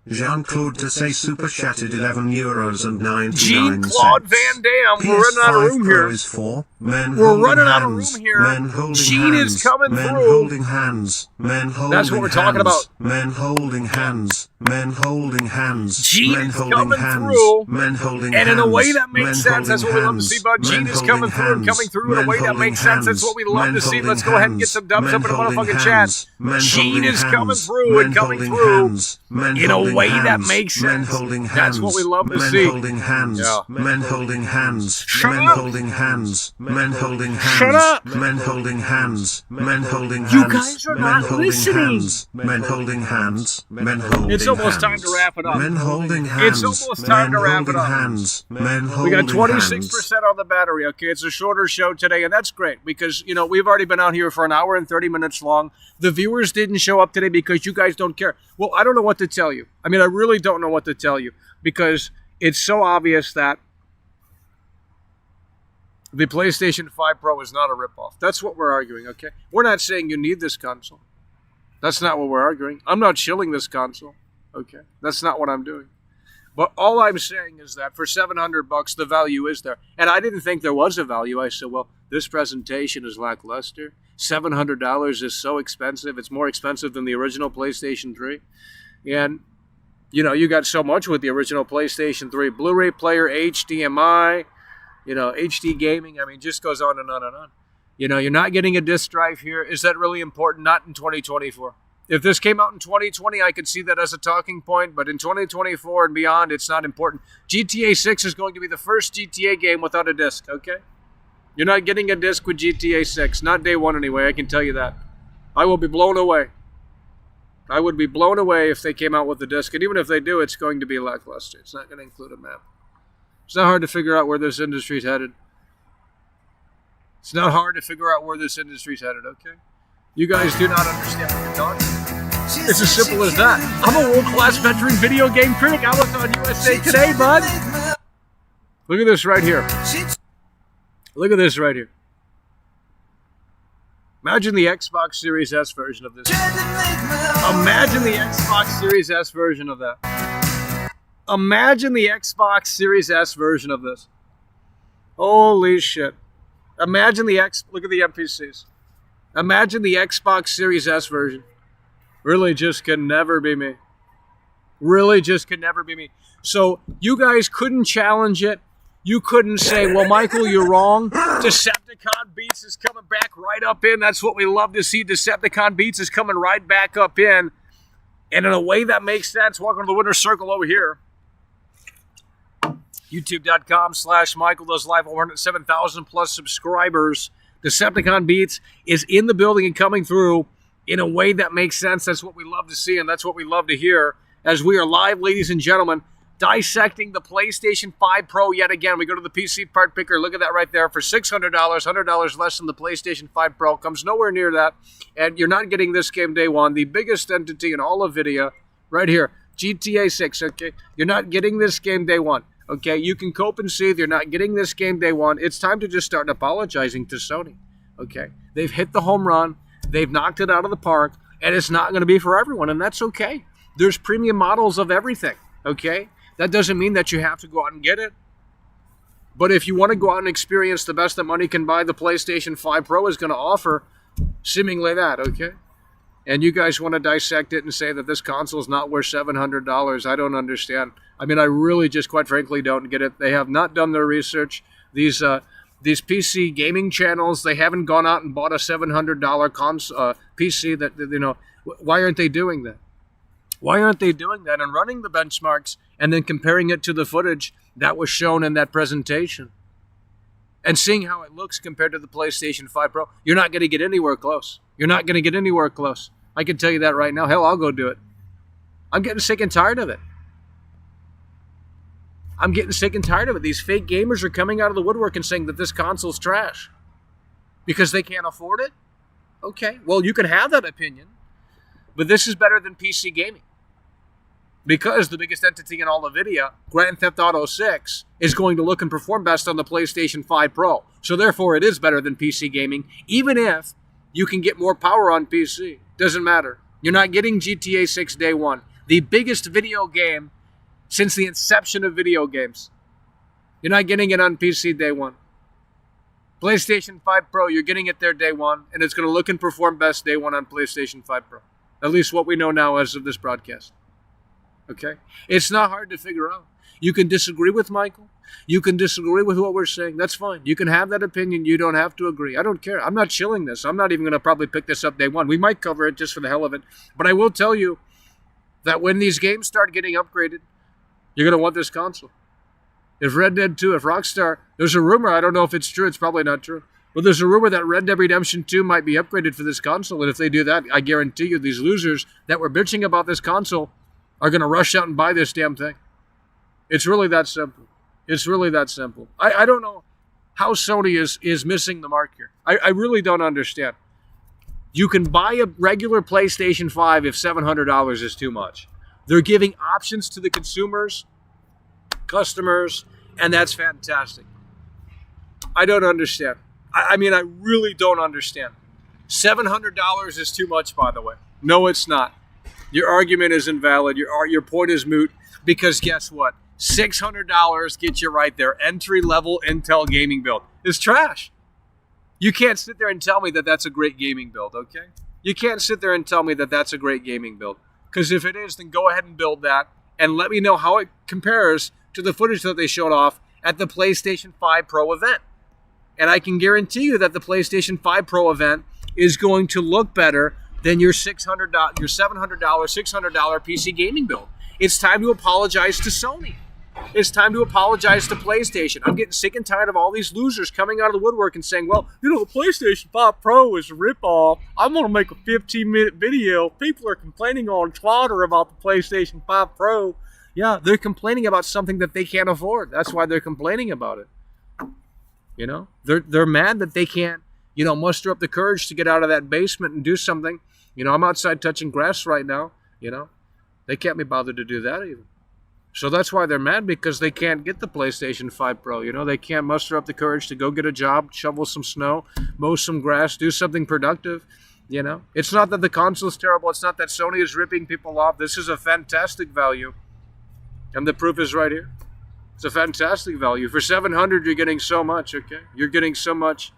Jean-Claude to say super chatted €11.99. Jean-Claude Van Damme, we're running out of room here. Is for men we're running out of room here. Men holding Gene hands. is coming men through. Holding hands. Men holding That's what we're talking about. Men holding hands. Men holding hands. Gene men is holding coming hands. through. Men holding and hands. in a way that makes men sense. That's what we love to see, bud. Gene is coming through and coming through in a way that makes sense. That's what we love to see. Let's go ahead and get some dubs up in the motherfucking chat. Gene is coming through and coming through in a way that makes sense. That's what we love to see. Men holding hands. Yeah. Men holding hands. Shut men up. holding hands. Men holding hands. Shut up. Men holding hands. Men holding hands. You guys are men not holding listening. Hands. Men holding hands. Men holding It's almost time hands. to wrap it up. Men holding hands. It's almost time to Men wrap it holding up. hands. Men We holding got 26% on the battery, okay? It's a shorter show today, and that's great because, you know, we've already been out here for an hour and 30 minutes long. The viewers didn't show up today because you guys don't care. Well, I don't know what to tell you. I mean, I really don't know what to tell you because it's so obvious that the PlayStation 5 Pro is not a ripoff. That's what we're arguing, okay? We're not saying you need this console. That's not what we're arguing. I'm not shilling this console, okay? That's not what I'm doing. But all I'm saying is that for $700, the value is there. And I didn't think there was a value. I said, well, this presentation is lackluster. $700 is so expensive. It's more expensive than the original PlayStation 3. And, you know, you got so much with the original PlayStation 3. Blu-ray player, HDMI, you know, HD gaming. I mean, just goes on and on and on. You know, you're not getting a disc drive here. Is that really important? Not in 2024. If this came out in 2020, I could see that as a talking point, but in 2024 and beyond, it's not important. GTA 6 is going to be the first GTA game without a disc, okay? You're not getting a disc with GTA 6. Not day one anyway, I can tell you that. I will be blown away. I would be blown away if they came out with a disc, and even if they do, it's going to be lackluster. It's not going to include a map. It's not hard to figure out where this industry's headed. It's not hard to figure out where this industry's headed, okay? You guys do not understand what you're talking about. It's as simple as that. I'm a world-class veteran video game critic. I was on USA Today, bud. Look at this right here. Look at this right here. Imagine the Xbox Series S version of this. Imagine the Xbox Series S version of that. Imagine the Xbox Series S version of this. Holy shit. Imagine look at the NPCs. Imagine the Xbox Series S version. Really just could never be me. Really just could never be me. So you guys couldn't challenge it. You couldn't say, well, Michael, you're wrong. Decepticon Beats is coming back right up in. That's what we love to see. Decepticon Beats is coming right back up in. And in a way that makes sense, welcome to the winner's circle over here. YouTube.com/Michael Does Live. 107,000 plus subscribers. Decepticon Beats is in the building and coming through in a way that makes sense. That's what we love to see, and that's what we love to hear as we are live, ladies and gentlemen, dissecting the PlayStation 5 Pro yet again. We go to the PC part picker. Look at that right there for $600, $100 less than the PlayStation 5 Pro. Comes nowhere near that, and you're not getting this game day one. The biggest entity in all of video right here, GTA 6, okay? You're not getting this game day one. Okay, you can cope and see you're not getting this game day one. It's time to just start apologizing to Sony. Okay, they've hit the home run. They've knocked it out of the park, and it's not going to be for everyone, and that's okay. There's premium models of everything, okay? That doesn't mean that you have to go out and get it. But if you want to go out and experience the best that money can buy, the PlayStation 5 Pro is going to offer seemingly that, okay? And you guys want to dissect it and say that this console is not worth $700. I don't understand. I mean, I really just quite frankly don't get it. They have not done their research. These PC gaming channels, they haven't gone out and bought a $700 PC that, you know, why aren't they doing that? Why aren't they doing that and running the benchmarks and then comparing it to the footage that was shown in that presentation and seeing how it looks compared to the PlayStation 5 Pro? You're not going to get anywhere close. You're not going to get anywhere close. I can tell you that right now. Hell, I'll go do it. I'm getting sick and tired of it. I'm getting sick and tired of it. These fake gamers are coming out of the woodwork and saying that this console's trash because they can't afford it. Okay, well, you can have that opinion, but this is better than PC gaming because the biggest entity in all of video, Grand Theft Auto 6, is going to look and perform best on the PlayStation 5 Pro. So therefore, it is better than PC gaming, even if you can get more power on PC. Doesn't matter. You're not getting GTA 6 day one. The biggest video game since the inception of video games. You're not getting it on PC day one. PlayStation 5 Pro, you're getting it there day one, and it's going to look and perform best day one on PlayStation 5 Pro. At least what we know now as of this broadcast. Okay? It's not hard to figure out. You can disagree with Michael. You can disagree with what we're saying. That's fine. You can have that opinion. You don't have to agree. I don't care. I'm not chilling this. I'm not even going to probably pick this up day one. We might cover it just for the hell of it. But I will tell you that when these games start getting upgraded, you're going to want this console. If Red Dead 2, if Rockstar, there's a rumor, I don't know if it's true, it's probably not true, but there's a rumor that Red Dead Redemption 2 might be upgraded for this console, and if they do that, I guarantee you these losers that were bitching about this console are going to rush out and buy this damn thing. It's really that simple. It's really that simple. I don't know how Sony is missing the mark here. I really don't understand. You can buy a regular PlayStation 5 if $700 is too much. They're giving options to the customers, and that's fantastic. I don't understand. I mean, I really don't understand. $700 is too much, by the way. No, it's not. Your argument is invalid. Your point is moot because guess what? $600 gets you right there. Entry-level Intel gaming build. It's trash. You can't sit there and tell me that that's a great gaming build, okay? You can't sit there and tell me that that's a great gaming build. Because if it is, then go ahead and build that and let me know how it compares to the footage that they showed off at the PlayStation 5 Pro event. And I can guarantee you that the PlayStation 5 Pro event is going to look better than your $700, $600 PC gaming build. It's time to apologize to Sony. It's time to apologize to PlayStation. I'm getting sick and tired of all these losers coming out of the woodwork and saying, well, the PlayStation 5 Pro is a ripoff. I'm going to make a 15-minute video. People are complaining on Twitter about the PlayStation 5 Pro. Yeah, they're complaining about something that they can't afford. That's why they're complaining about it. They're mad that they can't, muster up the courage to get out of that basement and do something. I'm outside touching grass right now. They can't be bothered to do that even. So that's why they're mad, because they can't get the PlayStation 5 Pro. They can't muster up the courage to go get a job, shovel some snow, mow some grass, do something productive. It's not that the console's terrible. It's not that Sony is ripping people off. This is a fantastic value. And the proof is right here. It's a fantastic value. For $700, you're getting so much, okay? You're getting so much.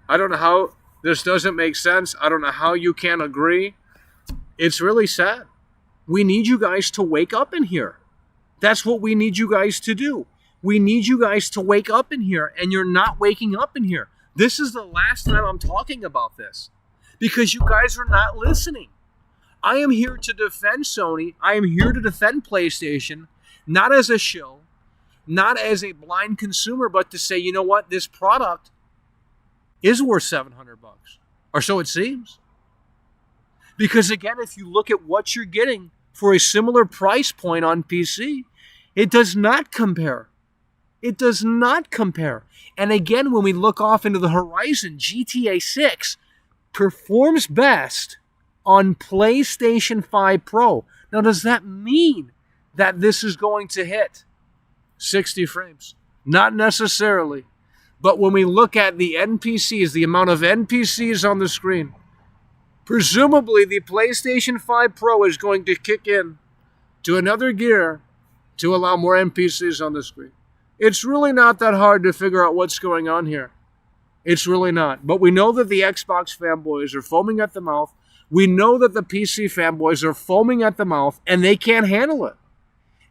I don't know how this doesn't make sense. I don't know how you can't agree. It's really sad. We need you guys to wake up in here. That's what we need you guys to do. We need you guys to wake up in here, and you're not waking up in here. This is the last time I'm talking about this, because you guys are not listening. I am here to defend Sony. I am here to defend PlayStation, not as a shill, not as a blind consumer, but to say, you know what, this product is worth $700, or so it seems. Because again, if you look at what you're getting for a similar price point on PC, it does not compare. It does not compare. And again, when we look off into the horizon, GTA 6 performs best on PlayStation 5 Pro. Now, does that mean that this is going to hit 60 frames? Not necessarily. But when we look at the NPCs, the amount of NPCs on the screen, presumably the PlayStation 5 Pro is going to kick in to another gear to allow more NPCs on the screen. It's really not that hard to figure out what's going on here. It's really not. But we know that the Xbox fanboys are foaming at the mouth. We know that the PC fanboys are foaming at the mouth, and they can't handle it.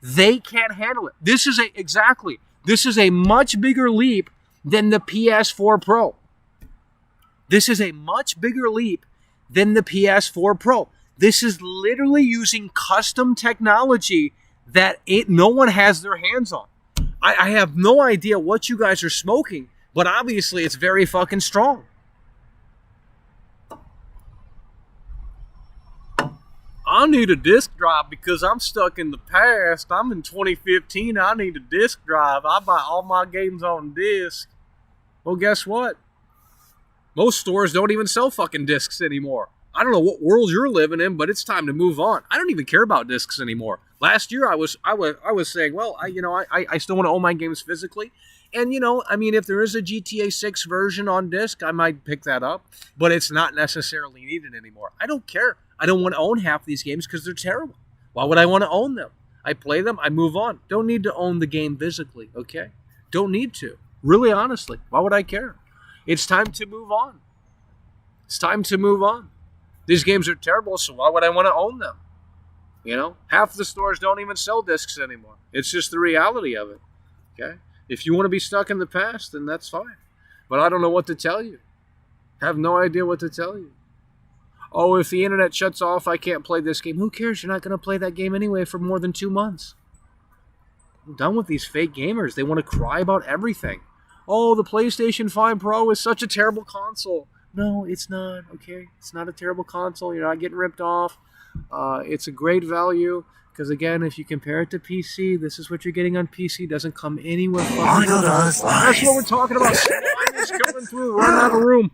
They can't handle it. This is a much bigger leap than the PS4 Pro. This is a much bigger leap than the PS4 Pro. This is literally using custom technology that no one has their hands on. I have no idea what you guys are smoking, but obviously it's very fucking strong. I need a disk drive because I'm stuck in the past. I'm in 2015. I need a disk drive. I buy all my games on disc. Well, guess what? Most stores don't even sell fucking discs anymore. I don't know what world you're living in, but it's time to move on. I don't even care about discs anymore. Last year, I was saying, well, I still want to own my games physically, and if there is a GTA 6 version on disc, I might pick that up, but it's not necessarily needed anymore. I don't care. I don't want to own half these games because they're terrible. Why would I want to own them? I play them, I move on. Don't need to own the game physically, okay? Don't need to. Really, honestly, why would I care? It's time to move on. It's time to move on. These games are terrible, so why would I want to own them? Half the stores don't even sell discs anymore. It's just the reality of it, okay? If you want to be stuck in the past, then that's fine. But I don't know what to tell you. I have no idea what to tell you. Oh, if the internet shuts off, I can't play this game. Who cares? You're not going to play that game anyway for more than 2 months. I'm done with these fake gamers. They want to cry about everything. Oh, the PlayStation 5 Pro is such a terrible console. No, it's not, okay? It's not a terrible console. You're not getting ripped off. It's a great value. Because, again, if you compare it to PC, this is what you're getting on PC. It doesn't come anywhere fucking close. That's what we're talking about. Slime is coming through. Run out of room.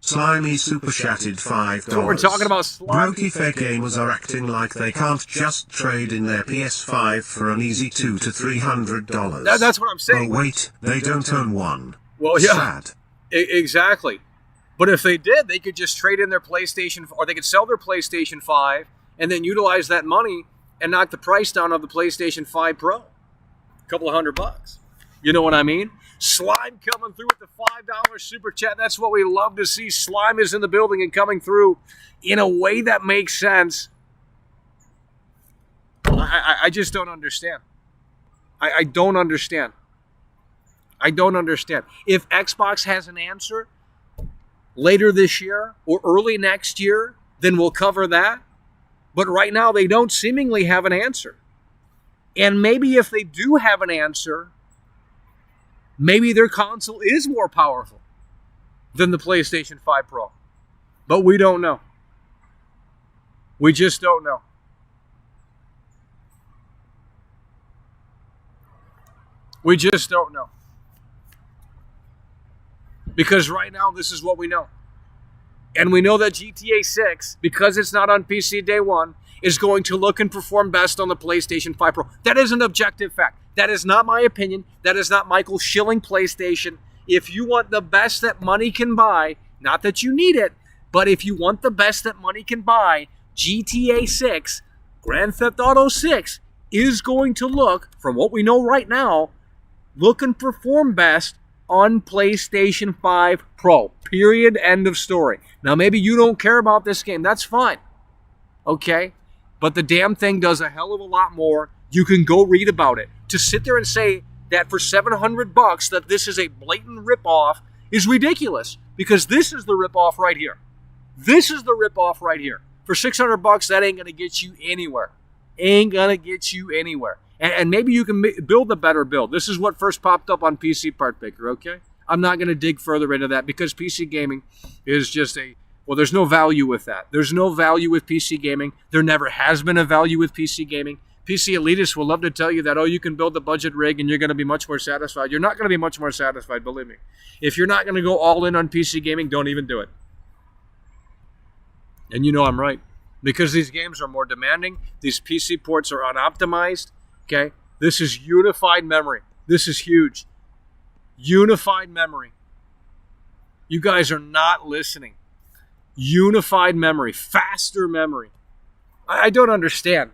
Slimy super chatted $5. That's what we're talking about. Brokey fake gamers are acting like they can't just trade in their PS5 for an easy $200 to $300. That's what I'm saying. Oh wait, they don't own one. Well, yeah. Sad. Exactly. But if they did, they could just trade in their PlayStation, or they could sell their PlayStation 5 and then utilize that money and knock the price down of the PlayStation 5 Pro. A couple of $100. You know what I mean? Slime coming through with the $5 super chat. That's what we love to see. Slime is in the building and coming through in a way that makes sense. I just don't understand. I don't understand. I don't understand. If Xbox has an answer later this year or early next year, then we'll cover that. But right now, they don't seemingly have an answer. And maybe if they do have an answer, maybe their console is more powerful than the PlayStation 5 Pro. But we don't know. We just don't know. We just don't know. Because right now, this is what we know. And we know that GTA 6, because it's not on PC day one, is going to look and perform best on the PlayStation 5 Pro. That is an objective fact. That is not my opinion. That is not Michael shilling PlayStation. If you want the best that money can buy, not that you need it, but if you want the best that money can buy, GTA 6, Grand Theft Auto 6, is going to look, from what we know right now, look and perform best on PlayStation 5 Pro. Period. End of story. Now, maybe you don't care about this game. That's fine. Okay? But the damn thing does a hell of a lot more. You can go read about it. To sit there and say that for $700 that this is a blatant ripoff is ridiculous. Because this is the ripoff right here. This is the ripoff right here. For $600, that ain't going to get you anywhere. Ain't going to get you anywhere. And maybe you can build a better build. This is what first popped up on PC Part Picker, okay? I'm not going to dig further into that because PC gaming is just well, there's no value with that. There's no value with PC gaming. There never has been a value with PC gaming. PC elitists will love to tell you that, oh, you can build a budget rig and you're going to be much more satisfied. You're not going to be much more satisfied, believe me. If you're not going to go all in on PC gaming, don't even do it. And you know I'm right. Because these games are more demanding. These PC ports are unoptimized. Okay? This is unified memory. This is huge. Unified memory. You guys are not listening. Unified memory. Faster memory. I don't understand.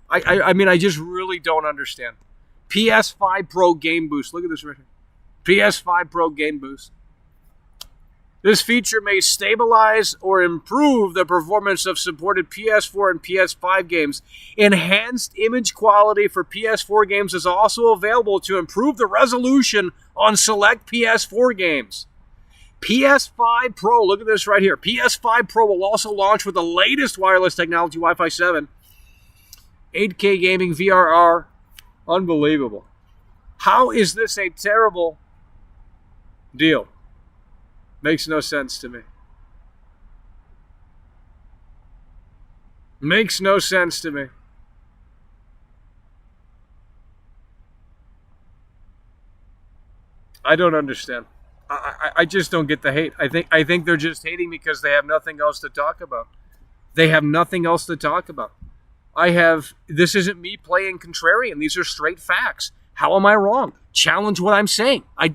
I mean, I just really don't understand. PS5 Pro Game Boost. Look at this right here. PS5 Pro Game Boost. This feature may stabilize or improve the performance of supported PS4 and PS5 games. Enhanced image quality for PS4 games is also available to improve the resolution on select PS4 games. PS5 Pro, look at this right here. PS5 Pro will also launch with the latest wireless technology, Wi-Fi 7. 8K gaming, VRR. Unbelievable. How is this a terrible deal? Makes no sense to me. Makes no sense to me. I don't understand. I just don't get the hate. I think they're just hating because they have nothing else to talk about. They have nothing else to talk about. This isn't me playing contrarian. These are straight facts. How am I wrong? Challenge what I'm saying. I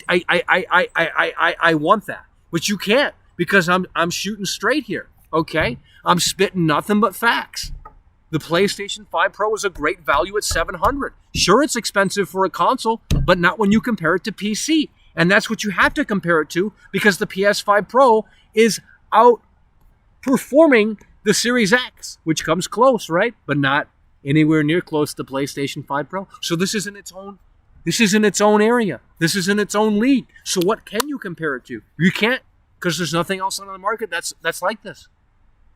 want that. But you can't because I'm shooting straight here, okay? I'm spitting nothing but facts. The PlayStation 5 Pro is a great value at $700. Sure, it's expensive for a console, but not when you compare it to PC. And that's what you have to compare it to because the PS5 Pro is outperforming the Series X, which comes close, right? But not anywhere near close to PlayStation 5 Pro. So this is in its own area. This is in its own league. So what can you compare it to? You can't, because there's nothing else on the market that's like this.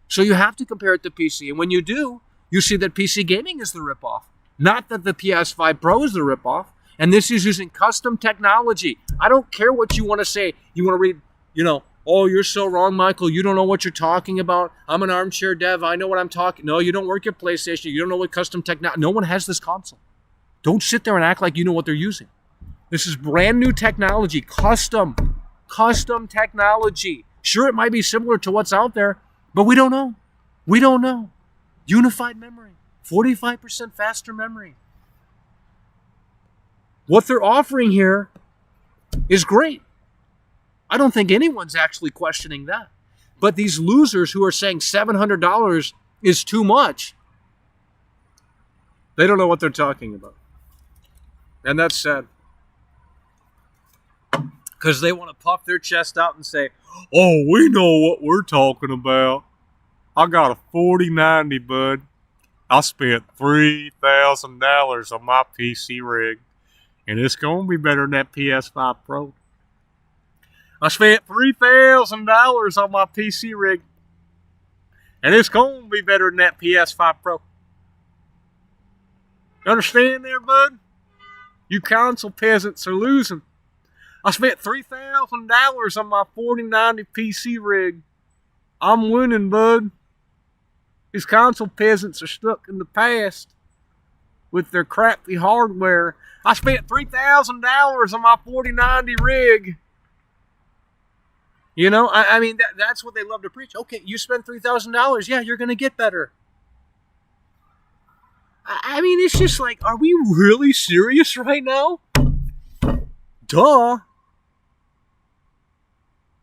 So you have to compare it to PC. And when you do, you see that PC gaming is the ripoff. Not that the PS5 Pro is the ripoff. And this is using custom technology. I don't care what you want to say. You want to read, oh, you're so wrong, Michael. You don't know what you're talking about. I'm an armchair dev. I know what I'm talking. No, you don't work at PlayStation. You don't know what custom technology. No one has this console. Don't sit there and act like you know what they're using. This is brand new technology, custom technology. Sure, it might be similar to what's out there, but we don't know. We don't know. Unified memory, 45% faster memory. What they're offering here is great. I don't think anyone's actually questioning that. But these losers who are saying $700 is too much, they don't know what they're talking about. And that's sad. Because they want to puff their chest out and say, oh, we know what we're talking about. I got a 4090, bud. I spent $3,000 on my PC rig, and it's going to be better than that PS5 Pro. I spent $3,000 on my PC rig, and it's going to be better than that PS5 Pro. You understand there, bud? You console peasants are losing. I spent $3,000 on my 4090 PC rig. I'm winning, bud. These console peasants are stuck in the past with their crappy hardware. I spent $3,000 on my 4090 rig. You know, I mean, that's what they love to preach. Okay, you spend $3,000. Yeah, you're going to get better. I mean, it's just like, are we really serious right now? Duh.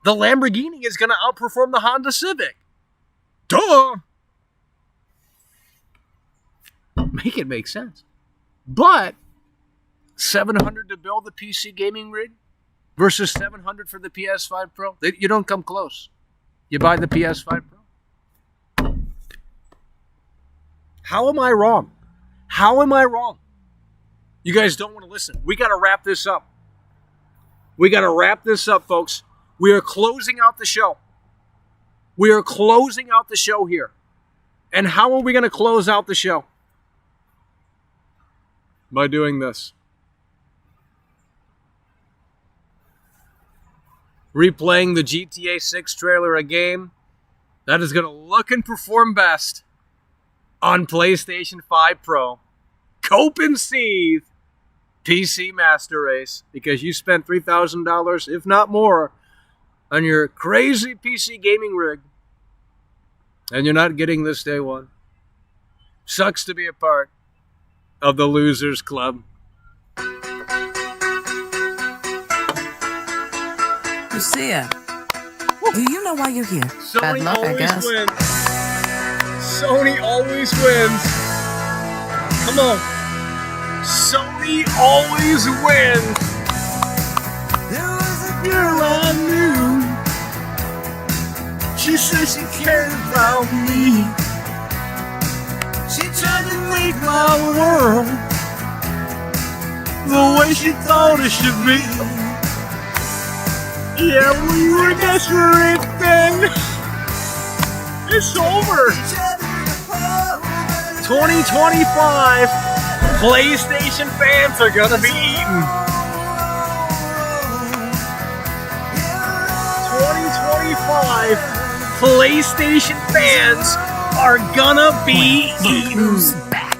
The Lamborghini is going to outperform the Honda Civic. Duh. Make it make sense. But $700 to build the PC gaming rig versus $700 for the PS5 Pro. You don't come close. You buy the PS5 Pro. How am I wrong? How am I wrong? You guys don't want to listen. We got to wrap this up. We got to wrap this up, folks. We are closing out the show. We are closing out the show here. And how are we going to close out the show? By doing this. Replaying the GTA 6 trailer, a game that is going to look and perform best on PlayStation 5 Pro. Cope and seethe PC Master Race, because you spent $3,000, if not more, on your crazy PC gaming rig, and you're not getting this day one. Sucks to be a part of the Losers Club. Lucia, do you know why you're here? Sony Bad luck, I always guess. wins. Sony always wins. Come on. Sony always wins. There was a Girl I knew. She said she cared about me. she tried to make My world the way she thought it should be. Yeah, we were desperate then. It's over. each other apart. 2025, PlayStation fans are gonna be eaten. 2025, PlayStation fans are gonna be eaten. Who's back?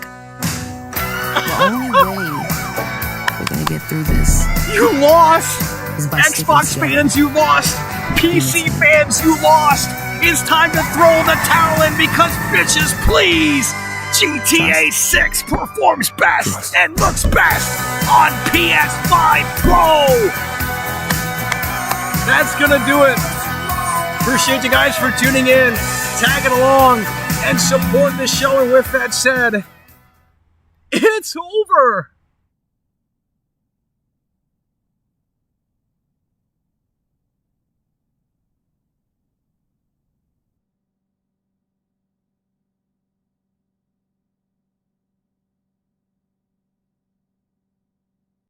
The only way we're gonna get through this You lost. is by sticking Xbox together. fans, you lost. PC fans, you lost. It's time to throw the towel in because, bitches, please. GTA 6 performs best and looks best on PS5 Pro. That's gonna do it. Appreciate you guys for tuning in, tagging along, and support the show. And with that said, it's over.